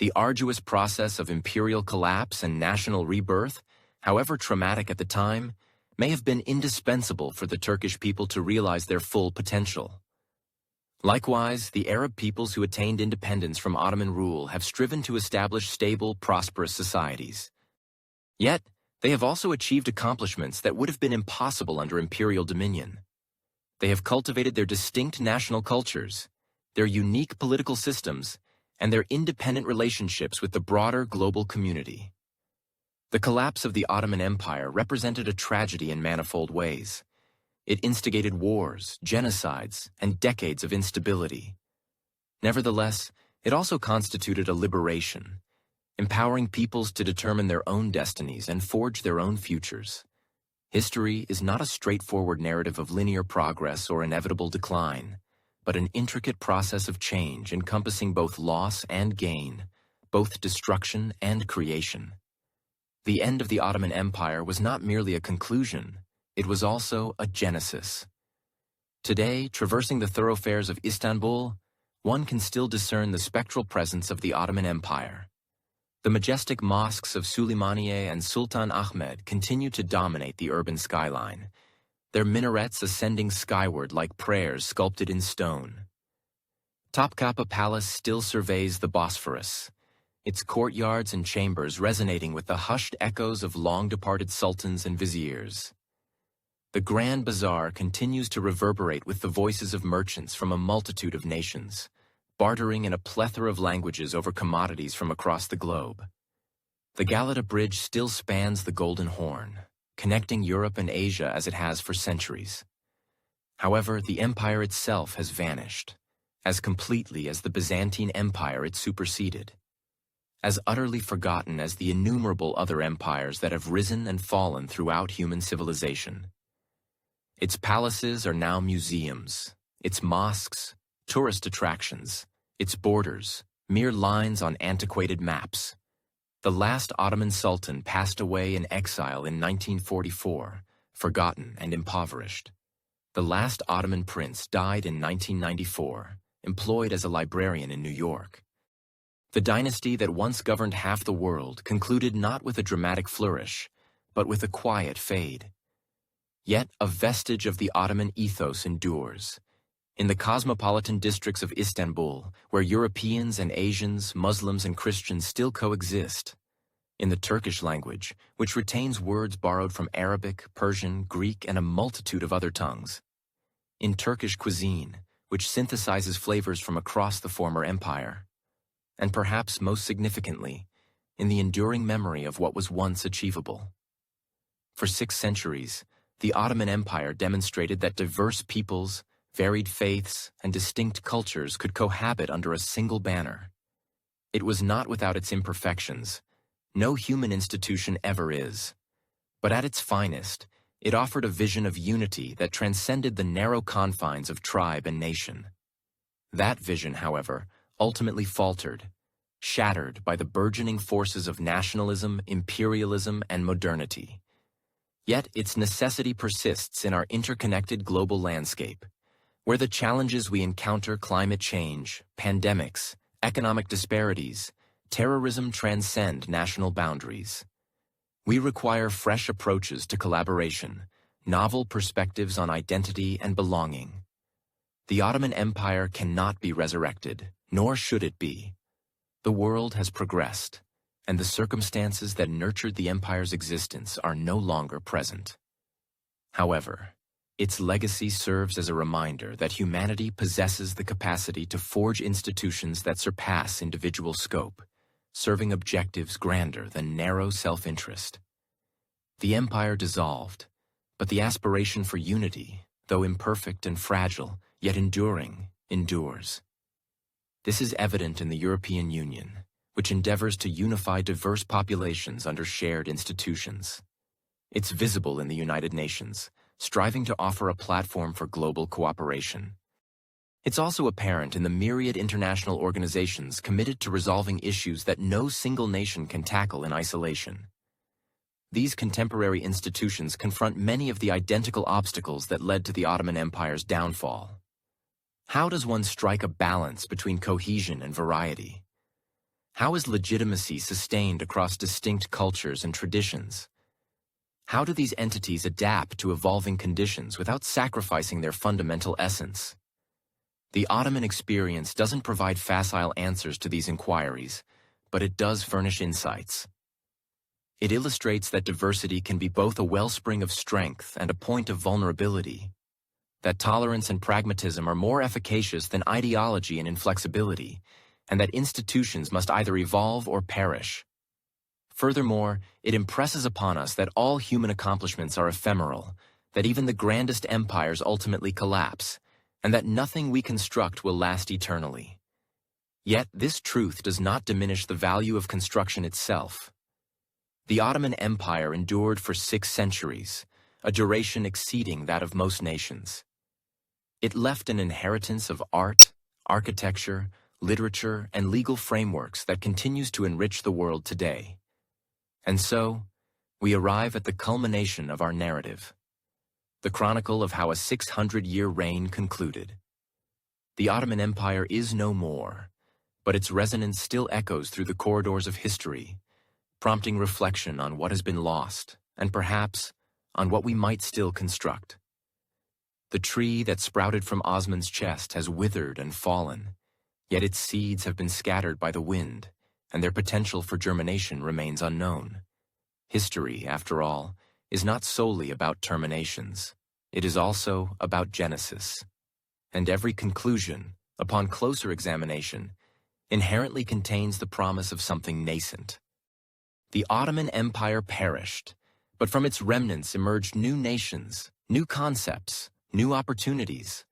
The arduous process of imperial collapse and national rebirth, however traumatic at the time, may have been indispensable for the Turkish people to realize their full potential. Likewise, the Arab peoples who attained independence from Ottoman rule have striven to establish stable, prosperous societies. Yet, they have also achieved accomplishments that would have been impossible under imperial dominion. They have cultivated their distinct national cultures, their unique political systems, and their independent relationships with the broader global community. The collapse of the Ottoman Empire represented a tragedy in manifold ways. It instigated wars, genocides, and decades of instability. Nevertheless, it also constituted a liberation, empowering peoples to determine their own destinies and forge their own futures. History is not a straightforward narrative of linear progress or inevitable decline, but an intricate process of change encompassing both loss and gain, both destruction and creation. The end of the Ottoman Empire was not merely a conclusion, it was also a genesis. Today, traversing the thoroughfares of Istanbul, one can still discern the spectral presence of the Ottoman Empire. The majestic mosques of Süleymaniye and Sultan Ahmed continue to dominate the urban skyline, their minarets ascending skyward like prayers sculpted in stone. Topkapı Palace still surveys the Bosphorus, its courtyards and chambers resonating with the hushed echoes of long-departed sultans and viziers. The Grand Bazaar continues to reverberate with the voices of merchants from a multitude of nations, bartering in a plethora of languages over commodities from across the globe. The Galata Bridge still spans the Golden Horn, connecting Europe and Asia as it has for centuries. However, the empire itself has vanished, as completely as the Byzantine Empire it superseded, as utterly forgotten as the innumerable other empires that have risen and fallen throughout human civilization. Its palaces are now museums, its mosques, tourist attractions, its borders, mere lines on antiquated maps. The last Ottoman Sultan passed away in exile in 1944, forgotten and impoverished. The last Ottoman prince died in 1994, employed as a librarian in New York. The dynasty that once governed half the world concluded not with a dramatic flourish, but with a quiet fade. Yet a vestige of the Ottoman ethos endures. In the cosmopolitan districts of Istanbul, where Europeans and Asians, Muslims and Christians still coexist. In the Turkish language, which retains words borrowed from Arabic, Persian, Greek, and a multitude of other tongues. In Turkish cuisine, which synthesizes flavors from across the former empire. And perhaps most significantly, in the enduring memory of what was once achievable. For 6 centuries, the Ottoman Empire demonstrated that diverse peoples, varied faiths, and distinct cultures could cohabit under a single banner. It was not without its imperfections. No human institution ever is. But at its finest, it offered a vision of unity that transcended the narrow confines of tribe and nation. That vision, however, ultimately faltered, shattered by the burgeoning forces of nationalism, imperialism, and modernity. Yet its necessity persists in our interconnected global landscape, where the challenges we encounter, climate change, pandemics, economic disparities, terrorism, transcend national boundaries. We require fresh approaches to collaboration, novel perspectives on identity and belonging. The Ottoman Empire cannot be resurrected, nor should it be. The world has progressed, and the circumstances that nurtured the empire's existence are no longer present. However, its legacy serves as a reminder that humanity possesses the capacity to forge institutions that surpass individual scope, serving objectives grander than narrow self-interest. The empire dissolved, but the aspiration for unity, though imperfect and fragile, yet enduring, endures. This is evident in the European Union, which endeavors to unify diverse populations under shared institutions. It's visible in the United Nations, striving to offer a platform for global cooperation. It's also apparent in the myriad international organizations committed to resolving issues that no single nation can tackle in isolation. These contemporary institutions confront many of the identical obstacles that led to the Ottoman Empire's downfall. How does one strike a balance between cohesion and variety? How is legitimacy sustained across distinct cultures and traditions? How do these entities adapt to evolving conditions without sacrificing their fundamental essence? The Ottoman experience doesn't provide facile answers to these inquiries, but it does furnish insights. It illustrates that diversity can be both a wellspring of strength and a point of vulnerability, that tolerance and pragmatism are more efficacious than ideology and inflexibility, and that institutions must either evolve or perish. Furthermore, it impresses upon us that all human accomplishments are ephemeral, that even the grandest empires ultimately collapse, and that nothing we construct will last eternally. Yet this truth does not diminish the value of construction itself. The Ottoman Empire endured for 6 centuries, a duration exceeding that of most nations. It left an inheritance of art, architecture, literature, and legal frameworks that continues to enrich the world today. And so, we arrive at the culmination of our narrative, the chronicle of how a 600-year reign concluded. The Ottoman Empire is no more, but its resonance still echoes through the corridors of history, prompting reflection on what has been lost, and perhaps on what we might still construct. The tree that sprouted from Osman's chest has withered and fallen, yet its seeds have been scattered by the wind, and their potential for germination remains unknown. History, after all, is not solely about terminations. It is also about genesis. And every conclusion, upon closer examination, inherently contains the promise of something nascent. The Ottoman Empire perished, but from its remnants emerged new nations, new concepts, new opportunities.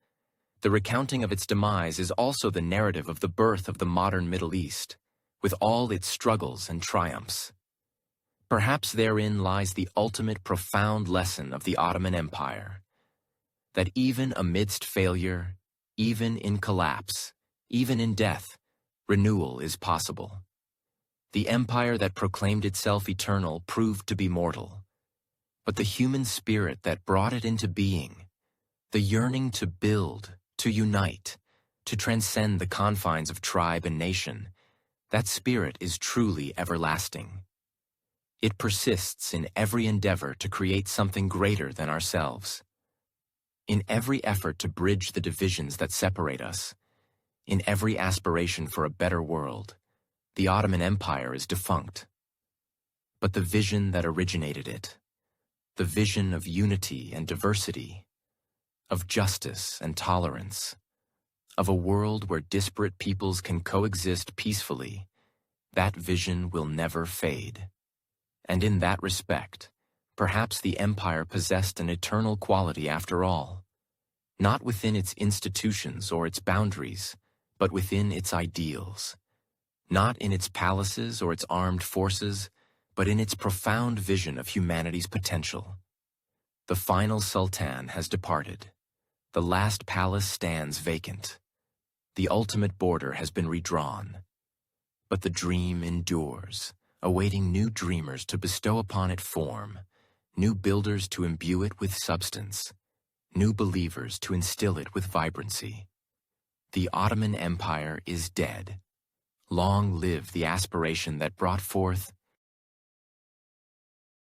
The recounting of its demise is also the narrative of the birth of the modern Middle East, with all its struggles and triumphs. Perhaps therein lies the ultimate profound lesson of the Ottoman Empire, that even amidst failure, even in collapse, even in death, renewal is possible. The empire that proclaimed itself eternal proved to be mortal, but the human spirit that brought it into being, the yearning to build, to unite, to transcend the confines of tribe and nation, that spirit is truly everlasting. It persists in every endeavor to create something greater than ourselves. In every effort to bridge the divisions that separate us, in every aspiration for a better world, the Ottoman Empire is defunct. But the vision that originated it, the vision of unity and diversity, of justice and tolerance, of a world where disparate peoples can coexist peacefully, that vision will never fade. And in that respect, perhaps the empire possessed an eternal quality after all, not within its institutions or its boundaries, but within its ideals, not in its palaces or its armed forces, but in its profound vision of humanity's potential. The final sultan has departed. The last palace stands vacant. The ultimate border has been redrawn. But the dream endures, awaiting new dreamers to bestow upon it form, new builders to imbue it with substance, new believers to instill it with vibrancy. The Ottoman Empire is dead. Long live the aspiration that brought forth